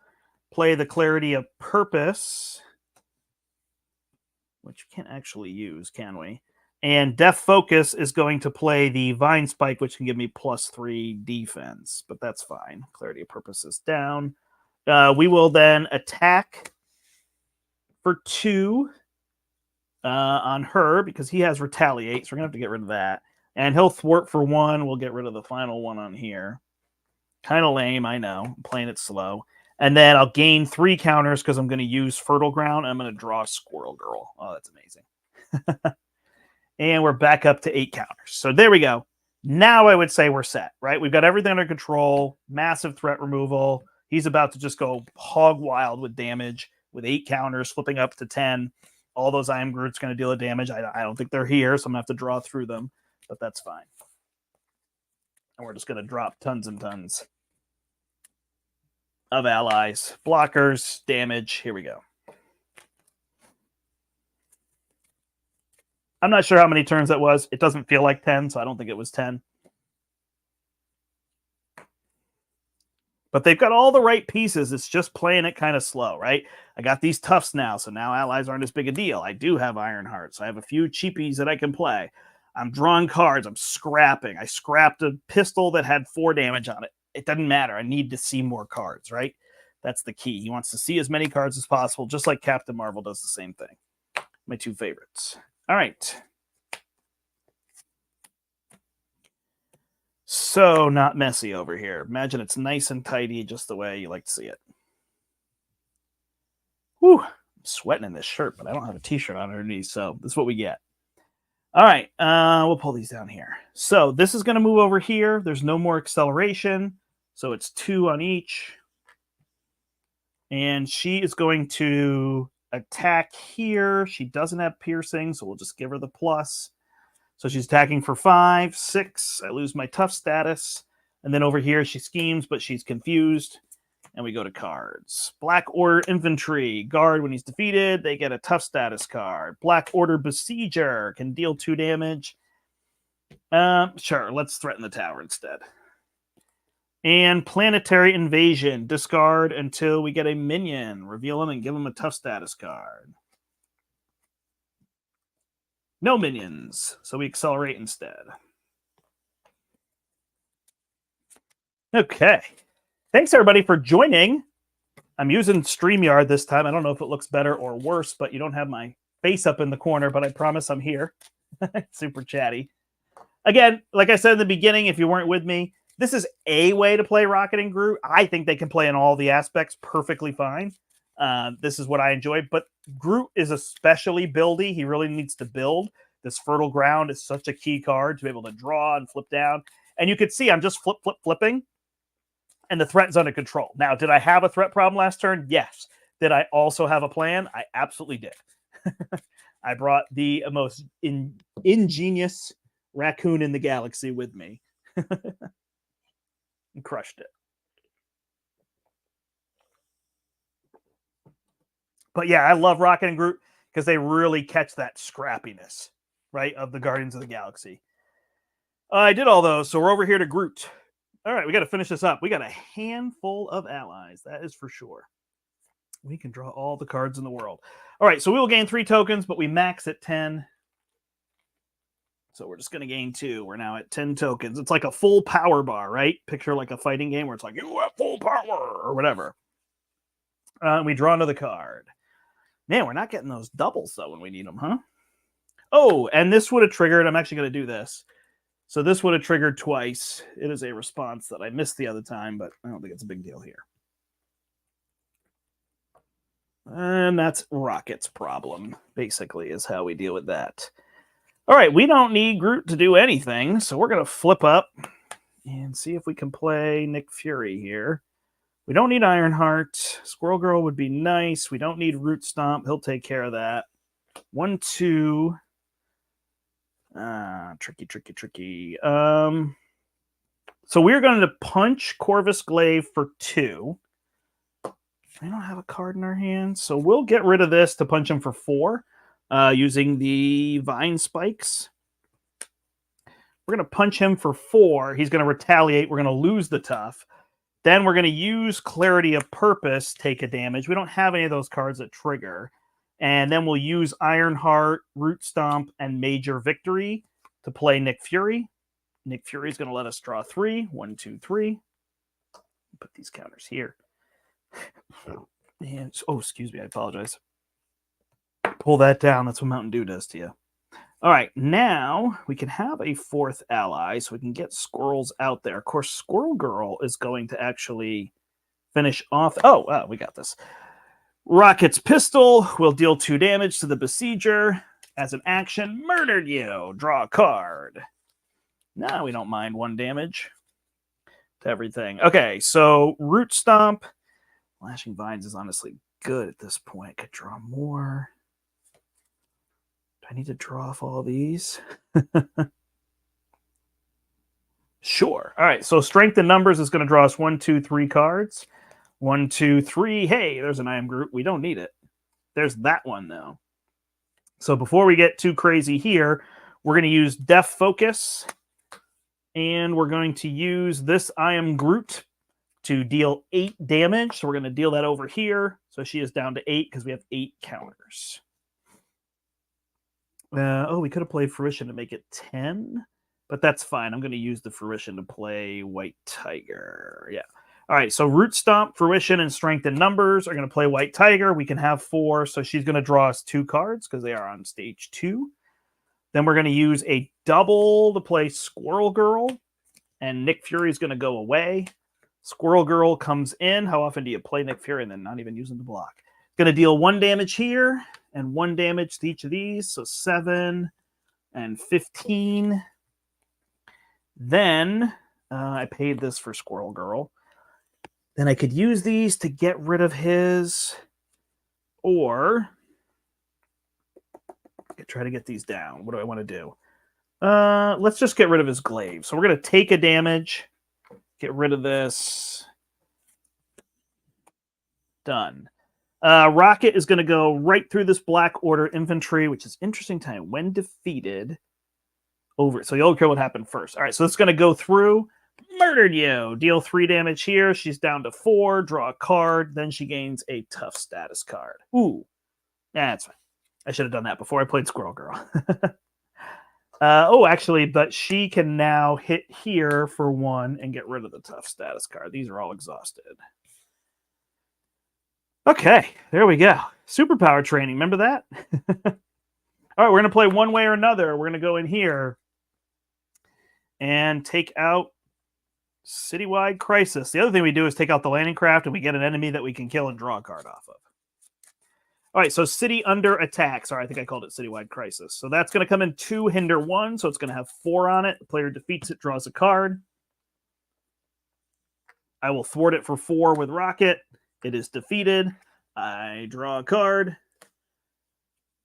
play the Clarity of Purpose, which we can't actually use, can we? And Def Focus is going to play the Vine Spike, which can give me +3 defense, but that's fine. Clarity of Purpose is down. We will then attack for 2 on her because he has Retaliate, so we're going to have to get rid of that. And he'll thwart for 1. We'll get rid of the final one on here. Kind of lame, I know. I'm playing it slow. And then I'll gain 3 counters because I'm going to use Fertile Ground. And I'm going to draw Squirrel Girl. Oh, that's amazing. And we're back up to 8 counters. So there we go. Now I would say we're set, right? We've got everything under control. Massive threat removal. He's about to just go hog wild with damage with 8 counters, flipping up to 10. All those I Am Groot's going to deal a damage. I don't think they're here, so I'm going to have to draw through them. But that's fine. And we're just going to drop tons and tons of allies. Blockers, damage. Here we go. I'm not sure how many turns that was. It doesn't feel like 10, so I don't think it was 10. But they've got all the right pieces. It's just playing it kind of slow, right? I got these toughs now, so now allies aren't as big a deal. I do have Ironheart, so I have a few cheapies that I can play. I'm drawing cards. I'm scrapping. I scrapped a pistol that had 4 damage on it. It doesn't matter. I need to see more cards, right? That's the key. He wants to see as many cards as possible, just like Captain Marvel does the same thing. My 2 favorites. All right. So not messy over here. Imagine it's nice and tidy just the way you like to see it. Whew. I'm sweating in this shirt, but I don't have a t-shirt on underneath, so this is what we get. All right. We'll pull these down here. So this is going to move over here. There's no more acceleration, so it's 2 on each. And she is going to attack here. She doesn't have piercing, so we'll just give her the plus. So she's attacking for 5, 6. I lose my tough status. And then over here, she schemes, but she's confused. And we go to cards. Black Order Infantry. Guard, when he's defeated, they get a tough status card. Black Order Besieger can deal 2 damage. Sure, let's threaten the tower instead. And Planetary Invasion. Discard until we get a minion. Reveal him and give him a tough status card. No minions, so we accelerate instead. Okay. Thanks, everybody, for joining. I'm using StreamYard this time. I don't know if it looks better or worse, but you don't have my face up in the corner, but I promise I'm here. Super chatty. Again, like I said in the beginning, if you weren't with me, this is a way to play Rocket and Groot. I think they can play in all the aspects perfectly fine. This is what I enjoy, but Groot is especially buildy. He really needs to build. This Fertile Ground is such a key card to be able to draw and flip down. And you could see I'm just flipping, and the threat is under control. Now, did I have a threat problem last turn? Yes. Did I also have a plan? I absolutely did. I brought the most ingenious raccoon in the galaxy with me. And crushed it. But yeah, I love Rocket and Groot because they really catch that scrappiness, right, of the Guardians of the Galaxy. I did all those, so we're over here to Groot. All right, we got to finish this up. We got a handful of allies, that is for sure. We can draw all the cards in the world. All right, so we will gain 3 tokens, but we max at 10. So we're just going to gain 2. We're now at 10 tokens. It's like a full power bar, right? Picture like a fighting game where it's like, you have full power, or whatever. We draw another card. Man, we're not getting those doubles, though, when we need them, huh? Oh, and this would have triggered. I'm actually going to do this. So this would have triggered twice. It is a response that I missed the other time, but I don't think it's a big deal here. And that's Rocket's problem, basically, is how we deal with that. All right, we don't need Groot to do anything, so we're going to flip up and see if we can play Nick Fury here. We don't need Ironheart. Squirrel Girl would be nice. We don't need Root Stomp. He'll take care of that. 1, 2. Tricky. So we're going to punch Corvus Glaive for 2. I don't have a card in our hand, so we'll get rid of this to punch him for 4 using the Vine Spikes. We're going to punch him for 4. He's going to retaliate. We're going to lose the tough. Then we're going to use Clarity of Purpose, take a damage. We don't have any of those cards that trigger. And then we'll use Ironheart, Root Stomp, and Major Victory to play Nick Fury. Nick Fury is going to let us draw 3. 1, 2, 3. Put these counters here. And, oh, excuse me. I apologize. Pull that down. That's what Mountain Dew does to you. All right. Now we can have a 4th ally so we can get squirrels out there. Of course, Squirrel Girl is going to actually finish off. Oh, we got this. Rocket's Pistol will deal 2 damage to the Besieger. As an action, murdered you. Draw a card. Now we don't mind 1 damage to everything. Okay, so Root Stomp. Lashing Vines is honestly good at this point. I could draw more. Do I need to draw off all these? Sure. All right, so Strength in Numbers is going to draw us 1, 2, 3 cards. 1, 2, 3. Hey, there's an I Am Groot. We don't need it. There's that one, though. So before we get too crazy here, we're going to use Def Focus. And we're going to use this I Am Groot to deal 8 damage. So we're going to deal that over here. So she is down to 8 because we have 8 counters. We could have played Fruition to make it 10. But that's fine. I'm going to use the Fruition to play White Tiger. Yeah. All right, so Root Stomp, Fruition, and Strength in Numbers are going to play White Tiger. We can have 4, so she's going to draw us 2 cards because they are on stage 2. Then we're going to use a double to play Squirrel Girl, and Nick Fury is going to go away. Squirrel Girl comes in. How often do you play Nick Fury and then not even using the block? Going to deal 1 damage here and 1 damage to each of these, so 7 and 15. Then I paid this for Squirrel Girl. Then I could use these to get rid of his, or I could try to get these down. What do I want to do? Let's just get rid of his glaive. So we're going to take a damage Get rid of this. Done. Rocket is going to go right through this Black Order infantry, which is interesting time. When defeated, over. So you'll care what happened first. All right, so it's going to go through. Murdered you. Deal 3 damage here. She's down to 4. Draw a card. Then she gains a tough status card. Ooh. Yeah, that's fine. I should have done that before I played Squirrel Girl. Actually, but she can now hit here for 1 and get rid of the tough status card. These are all exhausted. Okay, there we go. Superpower training. Remember that? All right, we're going to play one way or another. We're going to go in here and take out Citywide Crisis. The other thing we do is take out the landing craft and we get an enemy that we can kill and draw a card off of. All right, so City under attack. Sorry, I think I called it Citywide Crisis. So that's going to come in 2, hinder 1. So it's going to have 4 on it. The player defeats it, draws a card. I will thwart it for 4 with Rocket. It is defeated. I draw a card.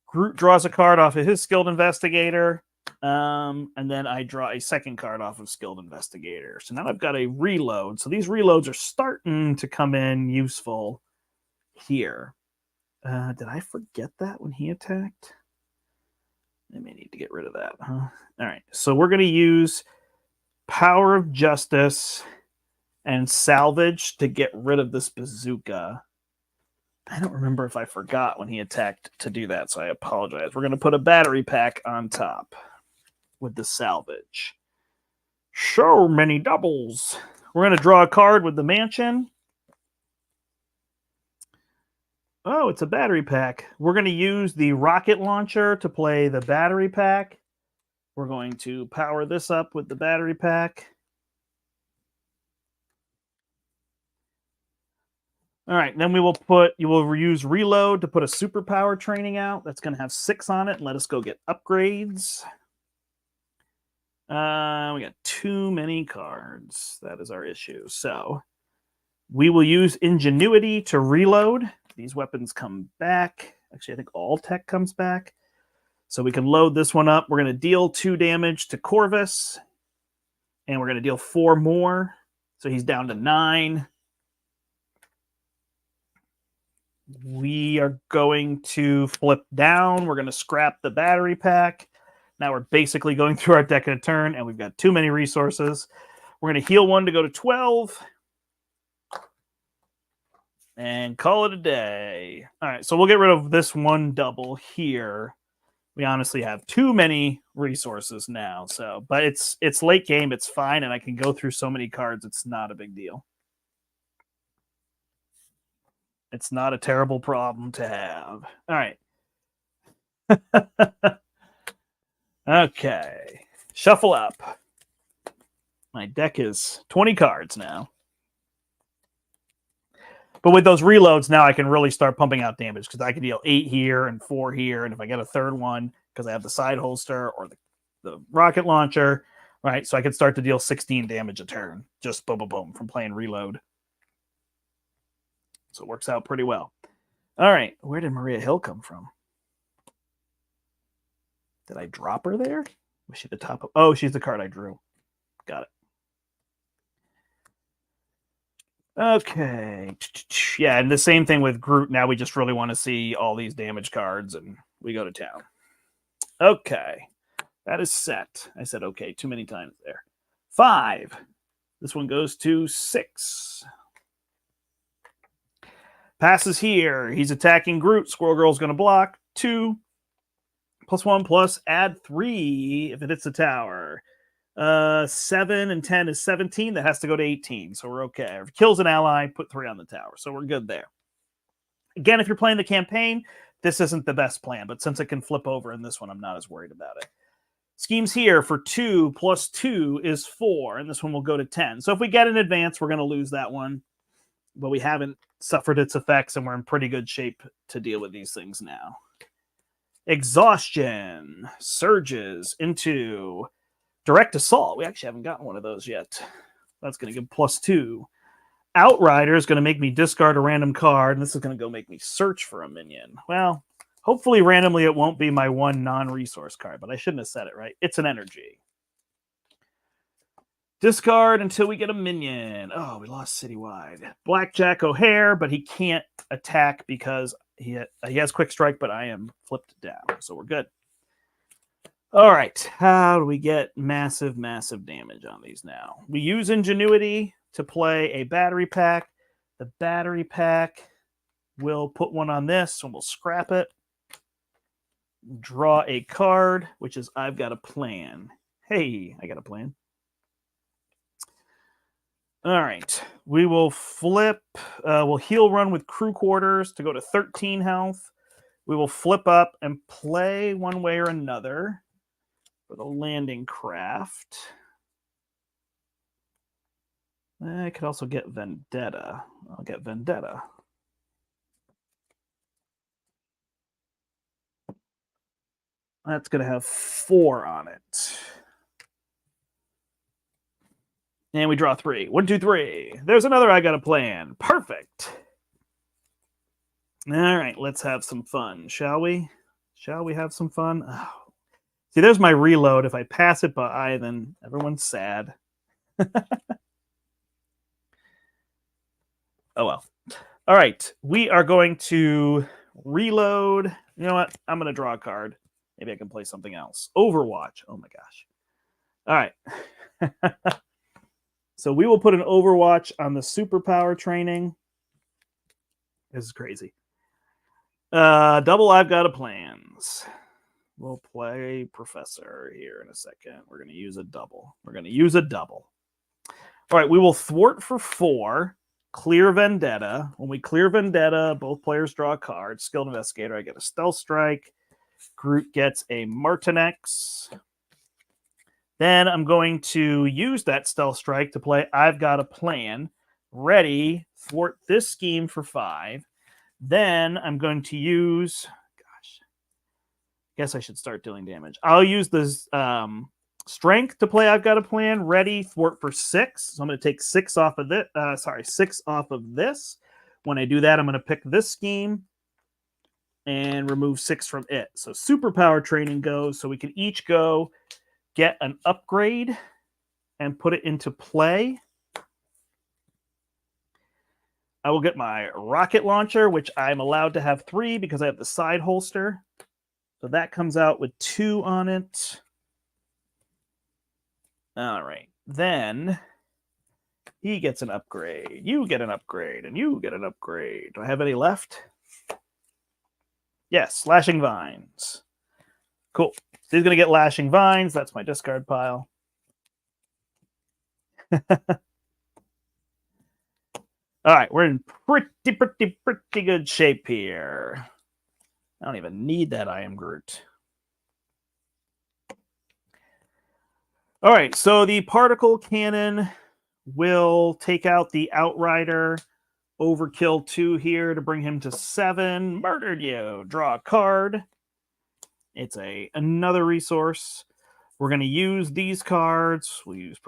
Groot draws a card off of his Skilled Investigator. And then I draw a second card off of Skilled Investigator. So now I've got a reload. So these reloads are starting to come in useful here. Did I forget that when he attacked? I may need to get rid of that, huh? All right. So we're going to use Power of Justice and Salvage to get rid of this bazooka. I don't remember if I forgot when he attacked to do that, so I apologize. We're going to put a battery pack on top with the salvage. So many doubles. We're going to draw a card with the mansion. Oh, it's a battery pack. We're going to use the rocket launcher to play the battery pack. We're going to power this up with the battery pack. All right, then you will use reload to put a superpower training out. That's going to have 6 on it. Let us go get upgrades. We got too many cards. That is our issue. So we will use Ingenuity to reload. These weapons come back. Actually, I think all tech comes back. So we can load this one up. We're going to deal 2 damage to Corvus. And we're going to deal 4 more. So he's down to 9. We are going to flip down. We're going to scrap the battery pack. Now we're basically going through our deck in a turn, and we've got too many resources. We're going to heal 1 to go to 12. And call it a day. All right, so we'll get rid of this 1 double here. We honestly have too many resources now. But it's late game. It's fine, and I can go through so many cards. It's not a big deal. It's not a terrible problem to have. All right. Okay. Shuffle up. My deck is 20 cards now. But with those reloads, now I can really start pumping out damage because I can deal 8 here and 4 here. And if I get a third one, because I have the side holster or the rocket launcher, right? So I can start to deal 16 damage a turn. Just boom, boom, boom from playing reload. So it works out pretty well. All right. Where did Maria Hill come from? Did I drop her there? Was she the top of... Oh, she's the card I drew. Got it. Okay. Yeah, and the same thing with Groot. Now we just really want to see all these damage cards, and we go to town. Okay. That is set. I said okay too many times there. 5. This one goes to 6. Passes here. He's attacking Groot. Squirrel Girl's going to block. 2. +1 plus add 3 if it hits the tower. 7 and 10 is 17. That has to go to 18. So we're okay. If it kills an ally, put 3 on the tower. So we're good there. Again, if you're playing the campaign, this isn't the best plan. But since it can flip over in this one, I'm not as worried about it. Schemes here for 2 plus 2 is 4. And this one will go to 10. So if we get an advance, we're going to lose that one. But we haven't suffered its effects, and we're in pretty good shape to deal with these things now. Exhaustion surges into direct assault. We actually haven't gotten one of those yet. That's going to give +2. Outrider is going to make me discard a random card, and this is going to go make me search for a minion. Well, hopefully randomly it won't be my 1 non-resource card, but I shouldn't have said it, right? It's an energy. Discard until we get a minion. Oh, we lost citywide. Blackjack O'Hare, but he can't attack because he has quick strike, but I am flipped down, so we're good. All right, how do we get massive, massive damage on these now? We use Ingenuity to play a battery pack. The battery pack will put one on this, and we'll scrap it. Draw a card, which is I've got a plan. Hey, I got a plan. All right, we will flip. We'll heal run with crew quarters to go to 13 health. We will flip up and play one way or another for the landing craft. I could also get Vendetta. I'll get Vendetta. That's going to have 4 on it. And we draw 3. 1, 2, 3. There's another I got a plan. Perfect. All right, let's have some fun, shall we? Shall we have some fun? Oh. See, there's my reload. If I pass it by, then everyone's sad. Oh, well. All right, we are going to reload. You know what? I'm going to draw a card. Maybe I can play something else. Overwatch. Oh, my gosh. All right. So we will put an Overwatch on the superpower training. This is crazy. Double I've got a plans. We'll play Professor here in a second. We're going to use a double. All right, we will thwart for 4. Clear Vendetta. When we clear Vendetta, both players draw a card. Skilled Investigator, I get a Stealth Strike. Groot gets a Martinex. Then I'm going to use that Stealth Strike to play I've Got a Plan. Ready, thwart this scheme for 5. Then I'm going to use... Gosh. I guess I should start dealing damage. I'll use this Strength to play I've Got a Plan. Ready, thwart for 6. So I'm going to take 6 off of this. 6 off of this. When I do that, I'm going to pick this scheme and remove 6 from it. So superpower training goes. So we can each go get an upgrade and put it into play. I will get my rocket launcher, which I'm allowed to have 3 because I have the side holster. So that comes out with 2 on it. All right. Then he gets an upgrade. You get an upgrade, and you get an upgrade. Do I have any left? Yes, Lashing Vines. Cool. So he's going to get Lashing Vines. That's my discard pile. All right, we're in pretty good shape here. I don't even need that I Am Groot. All right, so the particle cannon will take out the Outrider. Overkill 2 here to bring him to 7. Murdered you. Draw a card. It's another resource. We're going to use these cards. We'll use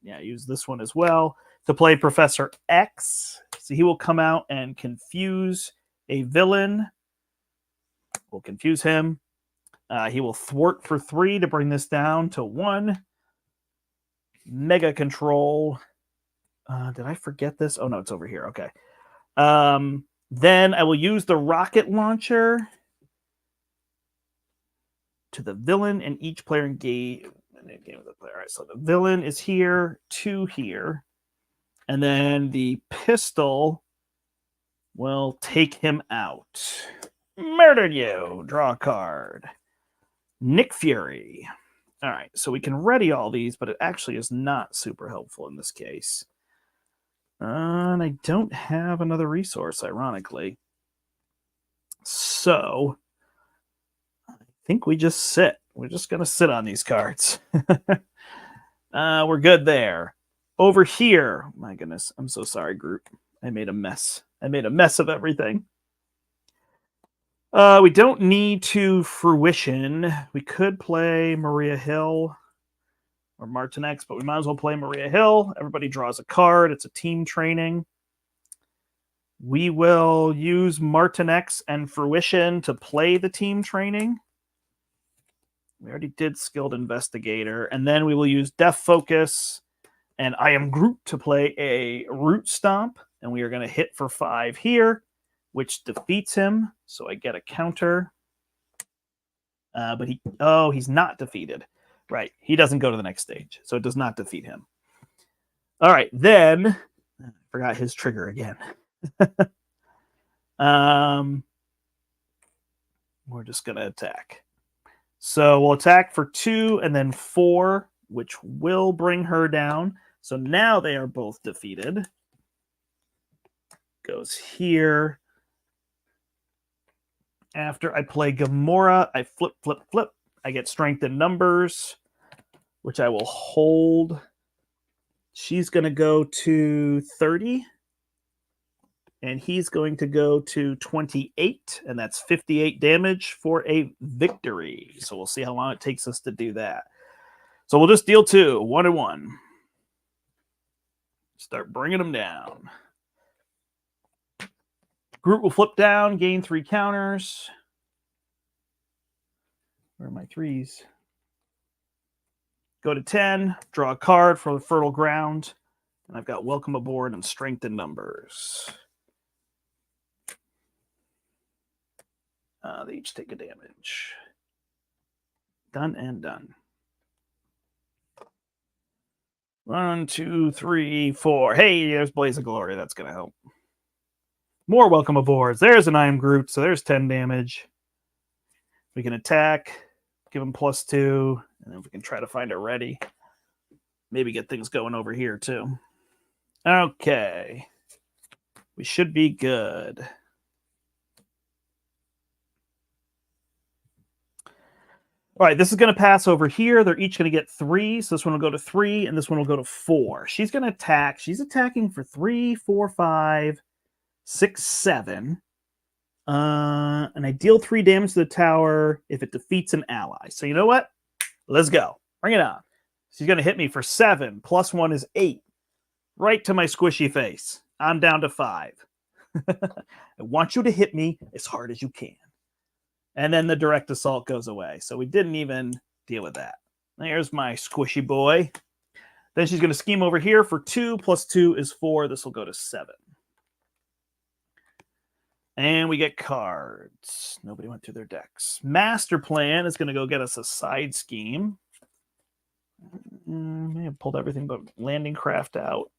use this one as well to play Professor X. So he will come out and confuse a villain. We'll confuse him. He will thwart for 3 to bring this down to 1. Mega Control. Did I forget this? Oh, no, it's over here. Okay. Then I will use the rocket launcher to the villain, and each player engage. All right, so the villain is here, 2 here. And then the pistol will take him out. Murdered you. Draw a card. Nick Fury. All right, so we can ready all these, but it actually is not super helpful in this case. And I don't have another resource, ironically. So I think we just sit. We're just going to sit on these cards. We're good there. Over here, my goodness, I'm so sorry, Groot. I made a mess. I made a mess of everything. We don't need to Fruition. We could play Maria Hill or Martinex, but we might as well play Maria Hill. Everybody draws a card. It's a team training. We will use Martinex and Fruition to play the team training. We already did Skilled Investigator. And then we will use Death Focus And I am Groot to play a Root Stomp, and we are going to hit for 5 here, which defeats him. So I get a counter. But he's not defeated. Right. He doesn't go to the next stage, so it does not defeat him. All right, then I forgot his trigger again. We're just going to attack. So we'll attack for 2 and then 4, which will bring her down. So now they are both defeated. Goes here. After I play Gamora, I flip, flip, flip. I get strength in numbers, which I will hold. She's going to go to 30. And he's going to go to 28, and that's 58 damage for a victory. So we'll see how long it takes us to do that. So we'll just deal 2, 1 and 1. Start bringing them down. Groot will flip down, gain 3 counters. Where are my 3s? Go to 10, draw a card from the fertile ground, and I've got Welcome Aboard and Strength in Numbers. They each take a damage. Done and done. 1, 2, 3, 4. Hey, there's Blaze of Glory. That's going to help. More Welcome Aboards. There's an I Am Groot, so there's 10 damage. We can attack, give him +2, and then we can try to find a ready. Maybe get things going over here, too. Okay. We should be good. All right, this is going to pass over here. They're each going to get 3. So this one will go to 3, and this one will go to 4. She's going to attack. She's attacking for 3, 4, 5, 6, 7. And I deal 3 damage to the tower if it defeats an ally. So you know what? Let's go. Bring it on. She's going to hit me for 7. +1 is 8. Right to my squishy face. I'm down to 5. I want you to hit me as hard as you can. And then the direct assault goes away. So we didn't even deal with that. There's my squishy boy. Then she's going to scheme over here for 2. +2 is 4. This will go to 7. And we get cards. Nobody went through their decks. Master Plan is going to go get us a side scheme. May have pulled everything but Landing Craft out.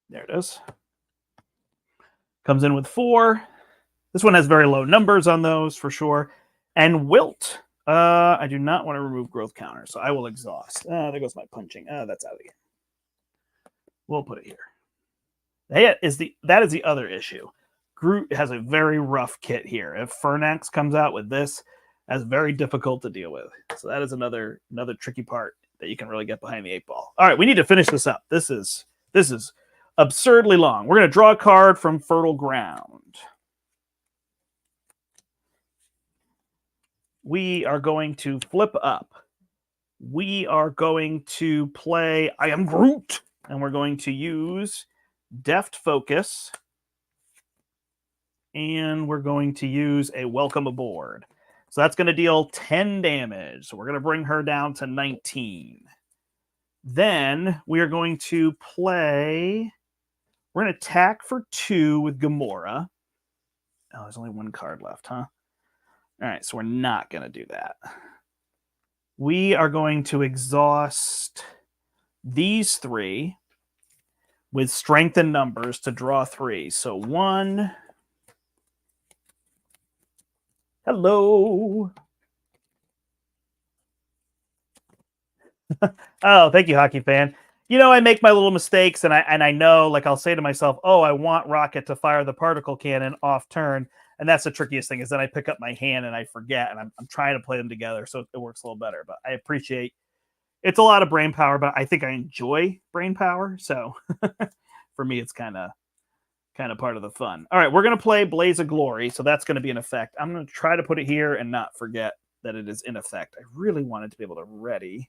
There it is. Comes in with 4. This one has very low numbers on those for sure. And Wilt. I do not want to remove growth counter, so I will exhaust. There goes my punching. That's out again. We'll put it here. That is the other issue. Groot has a very rough kit here. If Fernax comes out with this, that's very difficult to deal with. So that is another tricky part that you can really get behind the 8 ball. All right, we need to finish this up. This is absurdly long. We're going to draw a card from Fertile Ground. We are going to flip up. We are going to play I Am Groot, and we're going to use Deft Focus, and we're going to use a Welcome Aboard. So that's going to deal 10 damage. So we're going to bring her down to 19. Then we are going to play... We're going to attack for 2 with Gamora. Oh, there's only 1 card left, huh? All right, so we're not going to do that. We are going to exhaust these 3 with Strength and Numbers to draw 3. So 1. Hello. Oh, thank you, hockey fan. You know, I make my little mistakes, and I know, like, I'll say to myself, oh, I want Rocket to fire the particle cannon off turn. And that's the trickiest thing, is then I pick up my hand and I forget, and I'm trying to play them together so it works a little better. But I appreciate it's a lot of brain power, but I think I enjoy brain power. So for me, it's kind of part of the fun. All right, we're going to play Blaze of Glory. So that's going to be in effect. I'm going to try to put it here and not forget that it is in effect. I really wanted to be able to ready.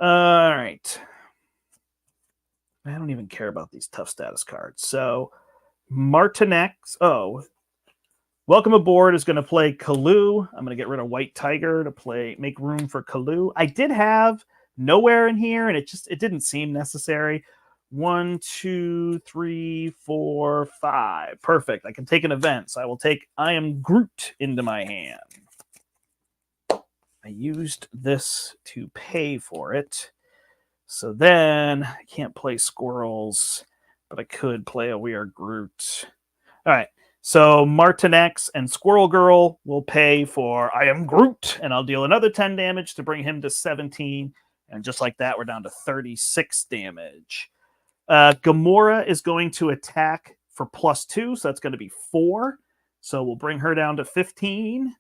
All right. I don't even care about these tough status cards. So Martinex. Oh, Welcome Aboard is going to play Kalu. I'm going to get rid of White Tiger to make room for Kalu. I did have Nowhere in here, and it didn't seem necessary. 1, 2, 3, 4, 5. Perfect. I can take an event, so I will take I Am Groot into my hand. I used this to pay for it. So then I can't play Squirrels, but I could play a We Are Groot. All right. So Martinex and Squirrel Girl will pay for I Am Groot, and I'll deal another 10 damage to bring him to 17. And just like that, we're down to 36 damage. Gamora is going to attack for +2, so that's going to be 4. So we'll bring her down to 15.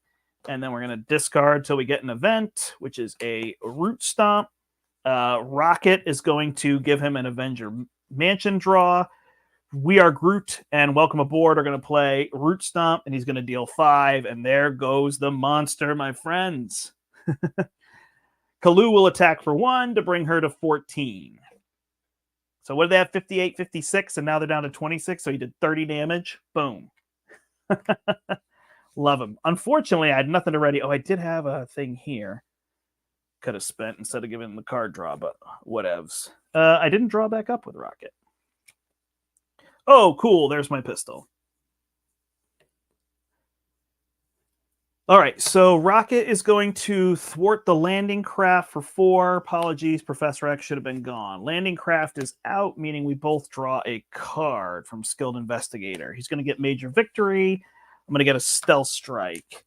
And then we're going to discard till we get an event, which is a Root Stomp. Rocket is going to give him an Avenger Mansion draw. We Are Groot and Welcome Aboard are going to play Root Stomp, and he's going to deal 5. And there goes the monster, my friends. Kalu will attack for 1 to bring her to 14. So what did they have? 58, 56, and now they're down to 26. So he did 30 damage. Boom. Love him. Unfortunately, I had nothing to ready. Oh, I did have a thing here. Could have spent instead of giving the card draw, but whatevs. I didn't draw back up with Rocket. Oh, cool. There's my pistol. All right, so Rocket is going to thwart the landing craft for 4. Apologies, Professor X should have been gone. Landing craft is out, meaning we both draw a card from Skilled Investigator. He's going to get Major Victory. I'm going to get a Stealth Strike.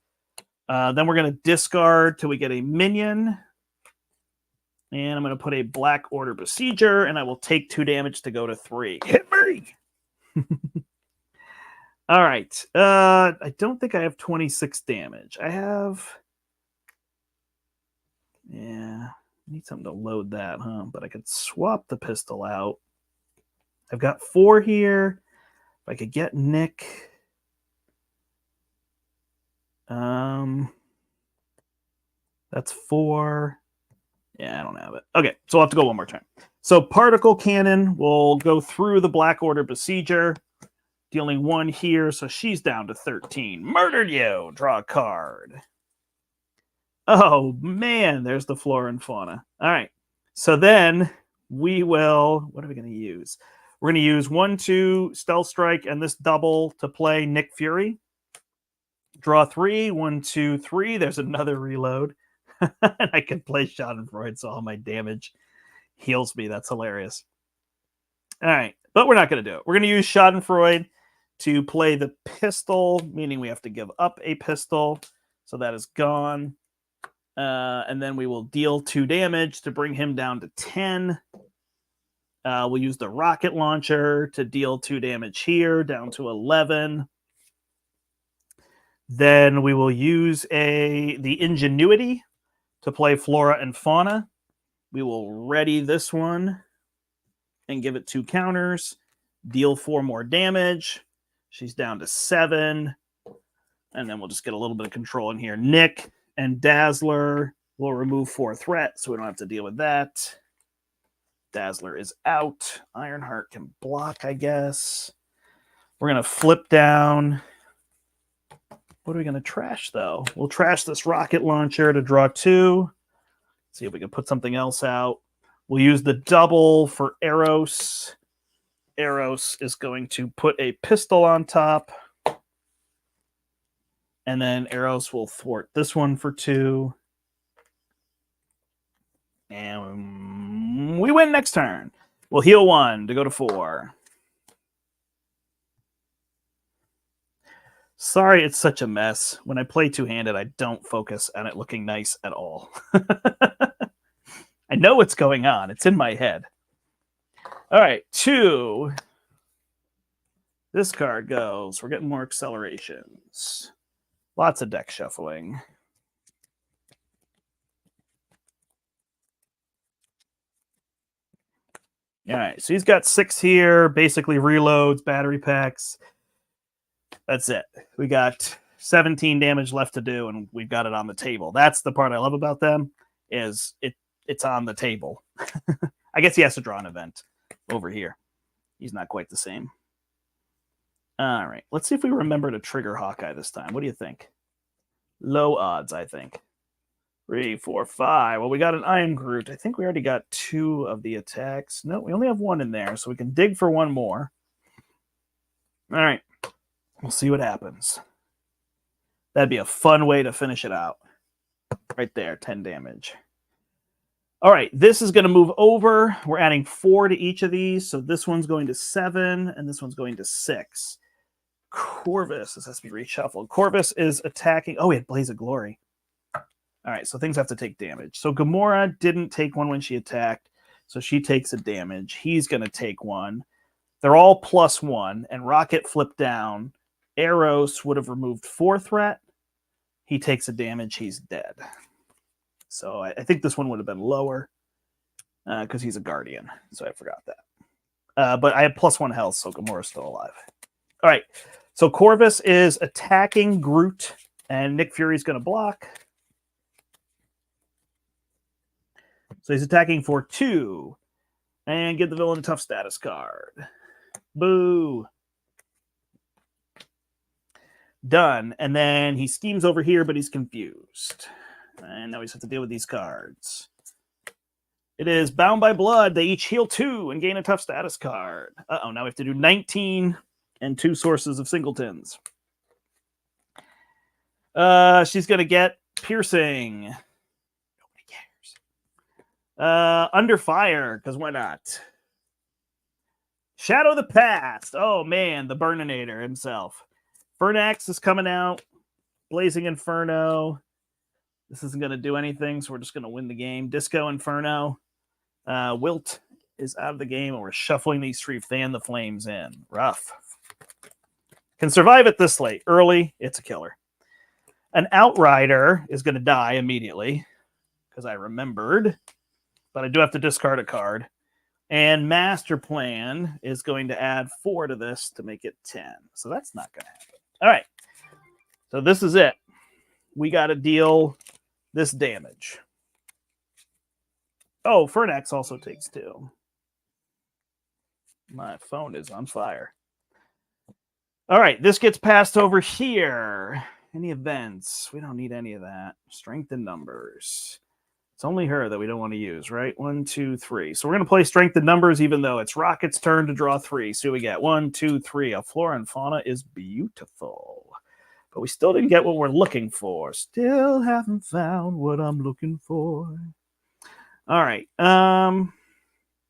Then we're going to discard till we get a minion. And I'm going to put a Black Order Besieger, and I will take 2 damage to go to 3. Hit me! All right. I don't think I have 26 damage. I have... Yeah, I need something to load that, huh? But I could swap the pistol out. I've got 4 here. If I could get Nick... That's 4. Yeah, I don't have it. Okay, so I'll have to go one more time. So Particle Cannon will go through the Black Order Besieger, dealing 1 here, so she's down to 13. Murdered you! Draw a card. Oh, man, there's the flora and fauna. All right, so then we will... What are we going to use? We're going to use 1, 2, Stealth Strike, and this double to play Nick Fury. Draw 3, 1, 2, 3. There's another reload. And I can play Schadenfreude, so all my damage heals me. That's hilarious. All right, but we're not going to do it. We're going to use Schadenfreude to play the pistol, meaning we have to give up a pistol. So that is gone. And then we will deal 2 damage to bring him down to 10. We'll use the rocket launcher to deal 2 damage here, down to 11. Then we will use the Ingenuity to play Flora and Fauna. We will ready this one and give it 2 counters. Deal 4 more damage. She's down to 7. And then we'll just get a little bit of control in here. Nick and Dazzler will remove 4 threat, so we don't have to deal with that. Dazzler is out. Ironheart can block, I guess. We're going to flip down. What are we going to trash, though? We'll trash this rocket launcher to draw 2. See if we can put something else out. We'll use the double for Eros. Eros is going to put a pistol on top. And then Eros will thwart this one for 2. And we win next turn. We'll heal 1 to go to 4. Sorry, it's such a mess. When I play two-handed, I don't focus on it looking nice at all. I know what's going on. It's in my head. All right, 2. This card goes. We're getting more accelerations. Lots of deck shuffling. All right, so he's got 6 here, basically reloads, battery packs. That's it. We got 17 damage left to do, and we've got it on the table. That's the part I love about them, is it's on the table. I guess he has to draw an event over here. He's not quite the same. All right. Let's see if we remember to trigger Hawkeye this time. What do you think? Low odds, I think. 3, 4, 5. Well, we got an Iron Groot. I think we already got 2 of the attacks. No, we only have 1 in there, so we can dig for 1 more. All right. We'll see what happens. That'd be a fun way to finish it out. Right there, 10 damage. All right, this is going to move over. We're adding 4 to each of these. So this one's going to 7, and this one's going to 6. Corvus, this has to be reshuffled. Corvus is attacking. Oh, we had Blaze of Glory. All right, so things have to take damage. So Gamora didn't take 1 when she attacked, so she takes a damage. He's going to take 1. They're all +1, and Rocket flipped down. Eros would have removed 4 threat. He takes a damage. He's dead. So I think this one would have been lower because he's a Guardian. So I forgot that. But I have +1 health, so Gamora's still alive. All right, so Corvus is attacking Groot, and Nick Fury's going to block. So he's attacking for 2. And give the villain a tough status card. Boo. Done. And then he schemes over here, but he's confused. And now we just have to deal with these cards. It is Bound by Blood. They each heal 2 and gain a tough status card. Uh-oh, now we have to do 19 and 2 sources of singletons. She's going to get Piercing. Nobody cares. Under Fire, because why not? Shadow of the Past. Oh, man, the Burninator himself. Fernax is coming out. Blazing Inferno. This isn't going to do anything, so we're just going to win the game. Disco Inferno. Wilt is out of the game, and we're shuffling these 3 Fan the Flames in. Rough. Can survive it this late. Early, it's a killer. An Outrider is going to die immediately, because I remembered. But I do have to discard a card. And Master Plan is going to add 4 to this to make it 10. So that's not going to happen. All right. So this is it. We got to deal this damage. Oh, Fernax also takes 2. My phone is on fire. All right, this gets passed over here. Any events? We don't need any of that. Strength in numbers. It's only her that we don't want to use, right? 1, 2, 3. So we're going to play Strength in numbers, even though it's Rocket's turn to draw 3. So we get 1, 2, 3. A Flora and Fauna is beautiful. But we still didn't get what we're looking for. Still haven't found what I'm looking for. All right.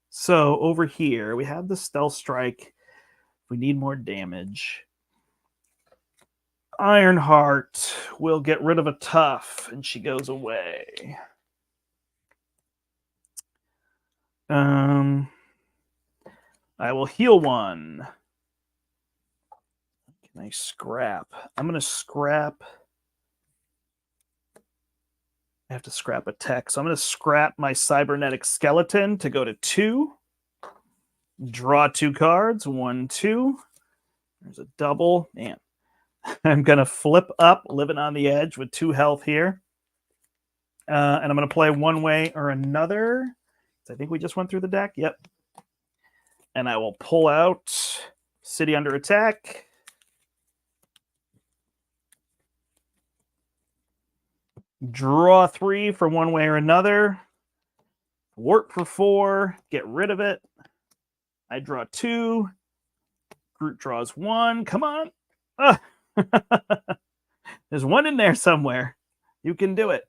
So over here, we have the Stealth Strike. We need more damage. Ironheart will get rid of a tough, and she goes away. I will heal 1. Can I scrap? I'm going to scrap. I have to scrap a tech. So I'm going to scrap my cybernetic skeleton to go to 2. Draw 2 cards. 1, 2. There's a double. Man. I'm going to flip up, living on the edge with 2 health here. And I'm going to play one way or another. I think we just went through the deck. Yep. And I will pull out City Under Attack. Draw 3 for one way or another. Work for 4. Get rid of it. I draw 2. Groot draws 1. Come on. There's 1 in there somewhere. You can do it.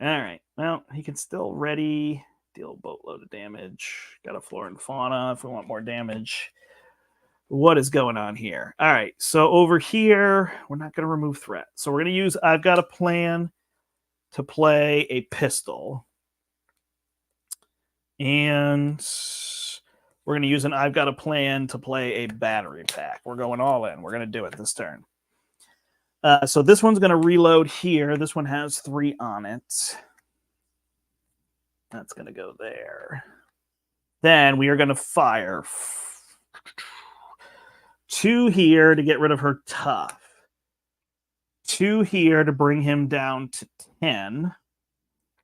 All right. Well, he can still ready. Deal a boatload of damage. Got a Flora and Fauna if we want more damage. What is going on here? All right. So over here, we're not going to remove threat. So we're going to use I've Got a Plan to play a pistol. And we're going to use an I've Got a Plan to play a battery pack. We're going all in. We're going to do it this turn. So this one's going to reload here. This one has 3 on it. That's going to go there. Then we are going to fire 2 here to get rid of her tough. 2 here to bring him down to 10.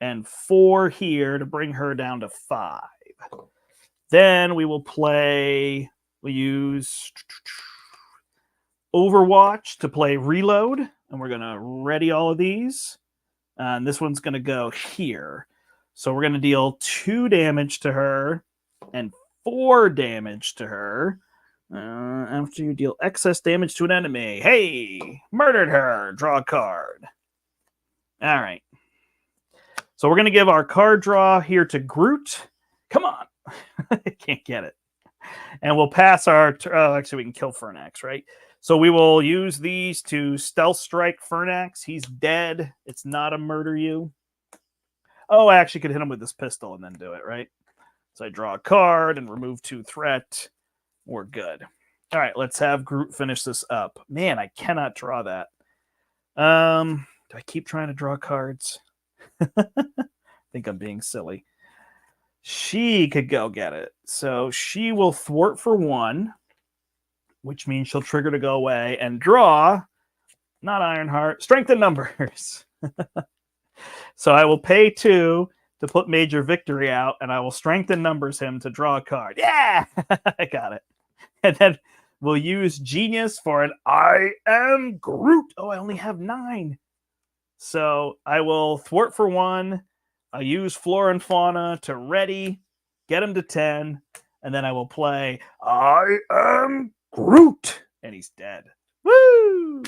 And 4 here to bring her down to 5. Then we will play, we'll use Overwatch to play Reload, and we're going to ready all of these. And this one's going to go here. So we're going to deal 2 damage to her and 4 damage to her. After you deal excess damage to an enemy. Hey, murdered her. Draw a card. All right. So we're going to give our card draw here to Groot. Come on. I can't get it. And we'll pass our... actually, we can kill Fernax, right? So we will use these to stealth strike Fernax. He's dead. It's not a murder you. Oh, I actually could hit him with this pistol and then do it, right? So I draw a card and remove 2 threat. We're good. All right, let's have Groot finish this up. Man, I cannot draw that. Do I keep trying to draw cards? I think I'm being silly. She could go get it. So she will thwart for 1, which means she'll trigger to go away and draw, not Ironheart, strength in numbers. So I will pay 2 to put Major Victory out, and I will strengthen numbers him to draw a card. Yeah, I got it. And then we'll use Genius for an I am Groot. Oh, I only have 9. So I will thwart for 1. I'll use Flora and Fauna to ready, get him to 10, and then I will play I am Groot. And he's dead. Woo!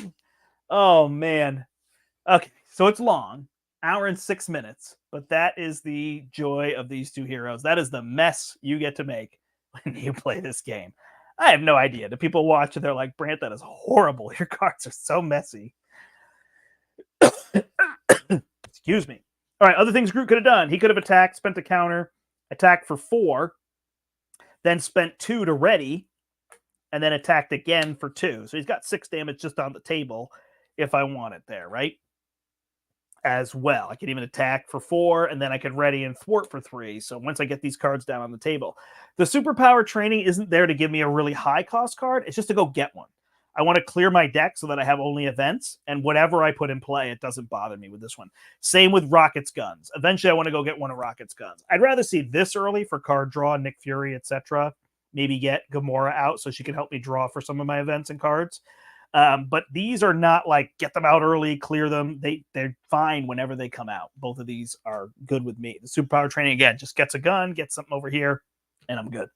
Oh, man. Okay, so it's long. Hour and 6 minutes. But that is the joy of these 2 heroes. That is the mess you get to make when you play this game. I have no idea. Do people watch and they're like, Brandt, that is horrible. Your cards are so messy. Excuse me. All right, other things Groot could have done. He could have attacked, spent a counter, attacked for 4, then spent 2 to ready, and then attacked again for 2. So he's got 6 damage just on the table if I want it there, right? As well. I could even attack for 4, and then I could ready and thwart for 3. So once I get these cards down on the table, the superpower training isn't there to give me a really high cost card. It's just to go get one. I want to clear my deck so that I have only events, and whatever I put in play, it doesn't bother me with this one. Same with Rocket's guns. Eventually, I want to go get one of Rocket's guns. I'd rather see this early for card draw, Nick Fury, etc. Maybe get Gamora out so she can help me draw for some of my events and cards. But these are not like get them out early, clear them. They're fine whenever they come out. Both of these are good with me. The superpower training, again, just gets a gun, gets something over here, and I'm good.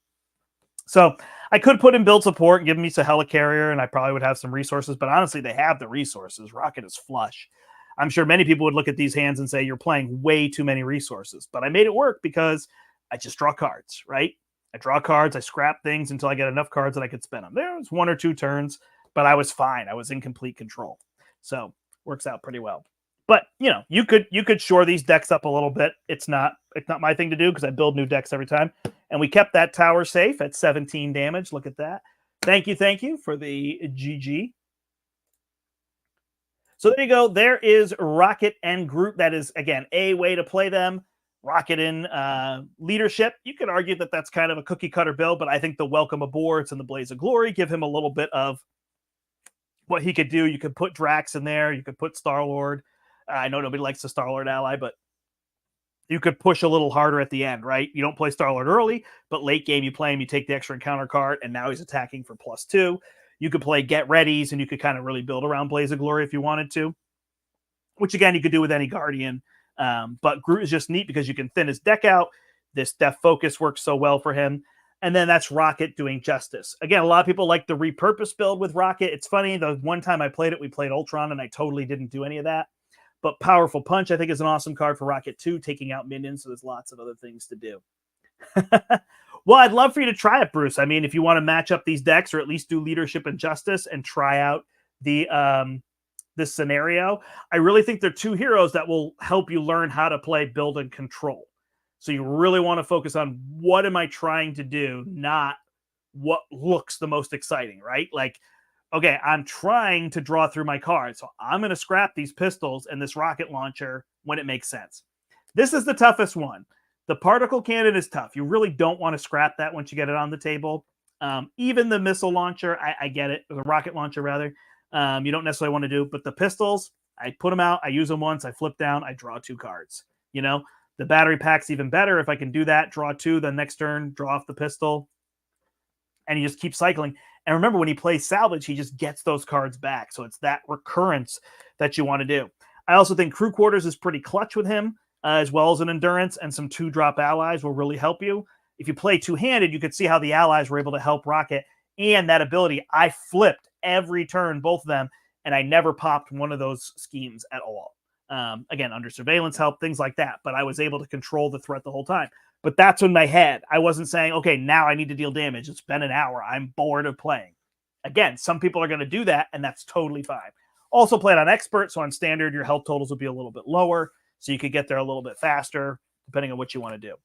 So I could put in build support and give me a helicarrier, and I probably would have some resources. But honestly, they have the resources. Rocket is flush. I'm sure many people would look at these hands and say, you're playing way too many resources. But I made it work because I just draw cards, right? I draw cards. I scrap things until I get enough cards that I could spend them. There was 1 or 2 turns. But I was fine. I was in complete control. So works out pretty well. But you could shore these decks up a little bit. It's not my thing to do because I build new decks every time. And we kept that tower safe at 17 damage. Look at that. Thank you for the GG. So there you go. There is Rocket and Groot. That is, again, a way to play them. Rocket in leadership. You could argue that that's kind of a cookie cutter build, but I think the Welcome Aboards and the Blaze of Glory give him a little bit of what he could do. You could put Drax in there. You could put Star-Lord. I know nobody likes the Star-Lord ally, but you could push a little harder at the end, right? You don't play Star-Lord early, but late game you play him, you take the extra encounter card, and now he's attacking for +2. You could play Get Readies, and you could kind of really build around Blaze of Glory if you wanted to, which, again, you could do with any Guardian. But Groot is just neat because you can thin his deck out. This Death Focus works so well for him. And then that's Rocket doing justice. Again, a lot of people like the repurpose build with Rocket. It's funny, the one time I played it, we played Ultron, and I totally didn't do any of that. But Powerful Punch, I think, is an awesome card for Rocket too, taking out minions, so there's lots of other things to do. Well, I'd love for you to try it, Bruce. I mean, if you want to match up these decks or at least do Leadership and Justice and try out the this scenario, I really think they're 2 heroes that will help you learn how to play, build, and control. So you really want to focus on what am I trying to do, not what looks the most exciting, right? Like, okay, I'm trying to draw through my cards, so I'm going to scrap these pistols and this rocket launcher when it makes sense. This is the toughest one. The particle cannon is tough. You really don't want to scrap that once you get it on the table. Even the missile launcher, I get it, or the rocket launcher rather, you don't necessarily want to do, but the pistols, I put them out, I use them once, I flip down, I draw 2 cards. The battery pack's even better. If I can do that, draw 2, then next turn, draw off the pistol. And you just keep cycling. And remember, when he plays salvage, he just gets those cards back. So it's that recurrence that you want to do. I also think crew quarters is pretty clutch with him, as well as an endurance, and some 2-drop allies will really help you. If you play two-handed, you could see how the allies were able to help Rocket. And that ability, I flipped every turn, both of them, and I never popped one of those schemes at all. Again, under surveillance help, things like that. But I was able to control the threat the whole time. But that's in my head. I wasn't saying, okay, now I need to deal damage. It's been an hour. I'm bored of playing. Again, some people are going to do that, and that's totally fine. Also played on expert, so on standard, your health totals will be a little bit lower, so you could get there a little bit faster, depending on what you want to do.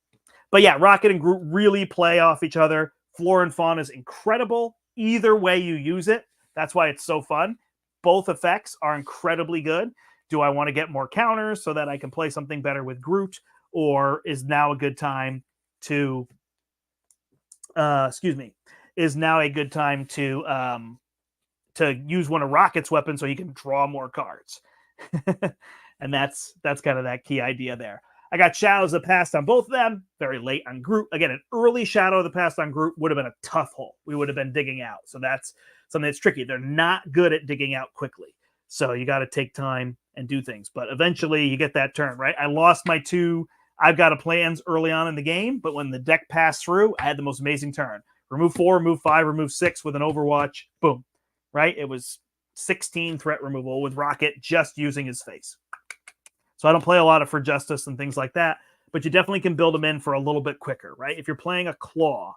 But yeah, Rocket and Groot really play off each other. Flora and Fauna is incredible. Either way you use it, that's why it's so fun. Both effects are incredibly good. Do I want to get more counters so that I can play something better with Groot? Or is now a good time to, is now a good time to use one of Rocket's weapons so he can draw more cards. And that's kind of that key idea there. I got Shadows of the Past on both of them, very late on Groot. Again, an early Shadow of the Past on Groot would have been a tough hole. We would have been digging out. So that's something that's tricky. They're not good at digging out quickly. So you got to take time and do things. But eventually you get that turn, right? I lost my 2 I've got a plans early on in the game, but when the deck passed through, I had the most amazing turn. Remove 4, remove 5, remove 6 with an Overwatch. Boom. Right? It was 16 threat removal with Rocket just using his face. So I don't play a lot of For Justice and things like that, but you definitely can build them in for a little bit quicker, right? If you're playing a Claw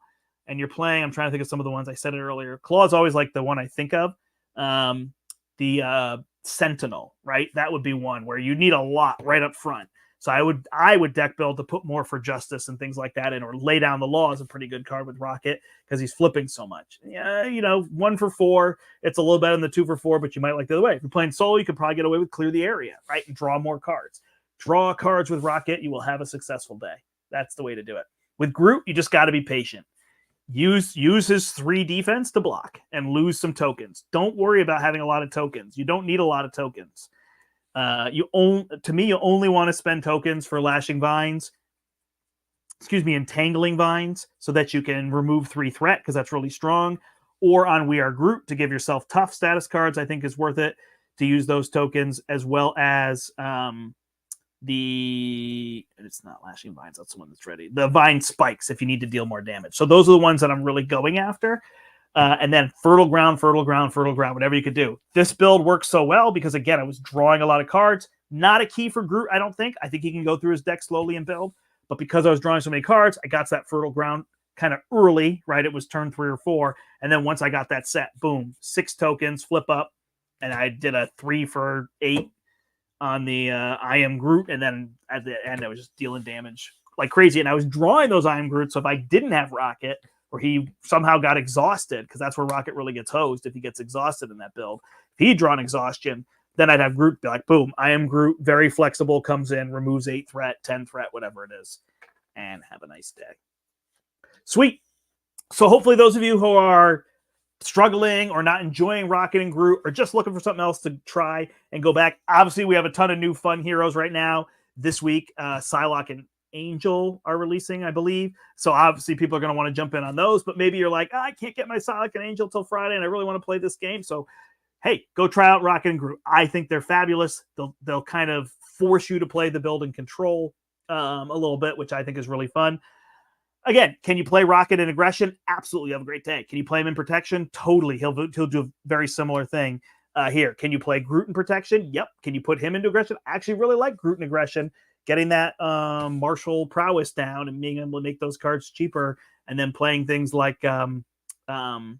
and you're playing, I'm trying to think of some of the ones I said it earlier. Claw is always like the one I think of. The Sentinel, right? That would be one where you need a lot right up front. So I would deck build to put more For Justice and things like that in, or Lay Down the Law is a pretty good card with Rocket because he's flipping so much. Yeah, 1 for 4, it's a little better than the 2 for 4, but you might like the other way. If you're playing solo, you could probably get away with Clear the Area, right? And draw more cards. Draw cards with Rocket, you will have a successful day. That's the way to do it. With Groot, you just got to be patient. Use his 3 defense to block and lose some tokens. Don't worry about having a lot of tokens. You don't need a lot of tokens. You only want to spend tokens for entangling vines so that you can remove 3 threat because that's really strong. Or on We Are Groot to give yourself tough status cards, I think is worth it to use those tokens, as well as it's not Lashing Vines, that's the one that's ready. The Vine Spikes if you need to deal more damage. So those are the ones that I'm really going after. And then Fertile Ground, whatever you could do. This build works so well because, again, I was drawing a lot of cards. Not a key for Groot, I don't think. I think he can go through his deck slowly and build. But because I was drawing so many cards, I got to that Fertile Ground kind of early, right? It was turn 3 or 4. And then once I got that set, boom, 6 tokens, flip up. And I did a 3 for 8 on the I Am Groot. And then at the end, I was just dealing damage like crazy. And I was drawing those I Am Groot. So if I didn't have Rocket, or he somehow got exhausted, because that's where Rocket really gets hosed if he gets exhausted in that build. If he'd drawn exhaustion, then I'd have Groot be like, boom, I Am Groot, very flexible, comes in, removes 8 threat, 10 threat, whatever it is, and have a nice day. Sweet. So hopefully those of you who are struggling or not enjoying Rocket and Groot or just looking for something else to try and go back, obviously we have a ton of new fun heroes right now. This week, Psylocke and Angel are releasing, I believe. So obviously people are going to want to jump in on those, but maybe you're like, I can't get my Psylocke and Angel till Friday and I really want to play this game. So, hey, go try out Rocket and Groot. I think they're fabulous. They'll kind of force you to play the build and control a little bit, which I think is really fun. Again, can you play Rocket in aggression? Absolutely. Have a great day. Can you play him in protection? Totally. He'll do a very similar thing here. Can you play Groot in protection? Yep. Can you put him into aggression? I actually really like Groot in aggression. Getting that martial prowess down and being able to make those cards cheaper, and then playing things like hold on,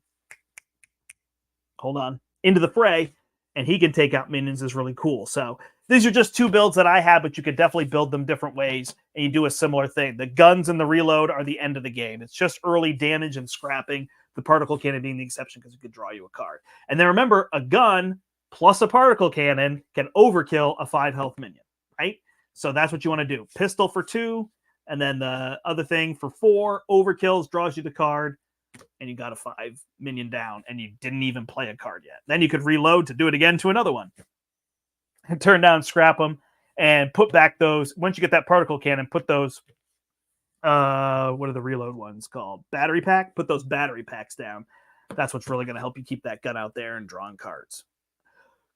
Into the Fray, and he can take out minions is really cool. So these are just 2 builds that I have, but you could definitely build them different ways, and you do a similar thing. The guns and the reload are the end of the game. It's just early damage and scrapping. The particle cannon being the exception because it could draw you a card. And then remember, a gun plus a particle cannon can overkill a 5 health minion, right? So that's what you want to do. Pistol for 2, and then the other thing for 4. Overkills, draws you the card, and you got a 5 minion down, and you didn't even play a card yet. Then you could reload to do it again to another one. And turn down, scrap them, and put back those. Once you get that particle cannon, put those. What are the reload ones called? Battery pack. Put those battery packs down. That's what's really going to help you keep that gun out there and drawing cards.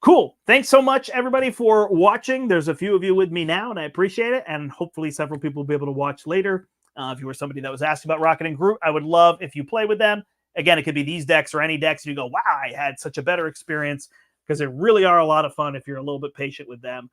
Cool. Thanks so much, everybody, for watching. There's a few of you with me now, and I appreciate it. And hopefully several people will be able to watch later. If you were somebody that was asking about Rocket and Groot, I would love if you play with them. Again, it could be these decks or any decks. And you go, wow, I had such a better experience, because they really are a lot of fun if you're a little bit patient with them.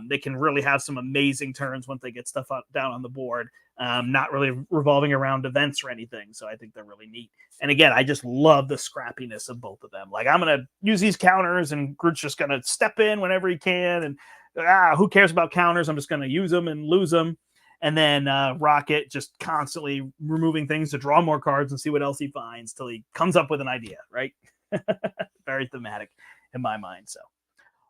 They can really have some amazing turns once they get stuff down on the board, not really revolving around events or anything. So I think they're really neat. And again, I just love the scrappiness of both of them. Like, I'm going to use these counters, and Groot's just going to step in whenever he can. And who cares about counters? I'm just going to use them and lose them. And then Rocket just constantly removing things to draw more cards and see what else he finds till he comes up with an idea, right? Very thematic in my mind. So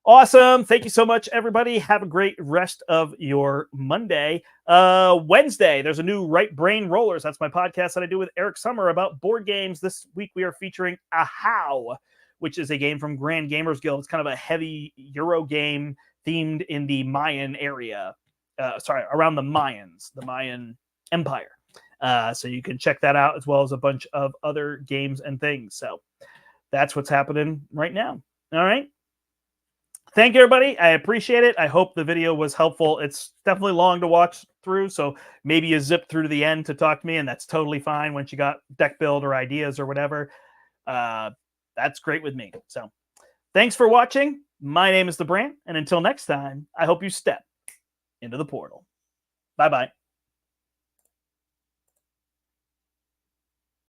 awesome. Thank you so much, everybody. Have a great rest of your Monday. Wednesday, there's a new Right Brain Rollers. That's my podcast that I do with Eric Summer about board games. This week we are featuring Ahow, which is a game from Grand Gamers Guild. It's kind of a heavy Euro game themed in the Mayan area. Around the Mayans, the Mayan Empire. So you can check that out, as well as a bunch of other games and things. So that's what's happening right now. All right. Thank you, everybody. I appreciate it. I hope the video was helpful. It's definitely long to watch through, so maybe you zip through to the end to talk to me, and that's totally fine once you got deck build or ideas or whatever. That's great with me. So thanks for watching. My name is the Brandt, and until next time, I hope you step into the portal. Bye-bye.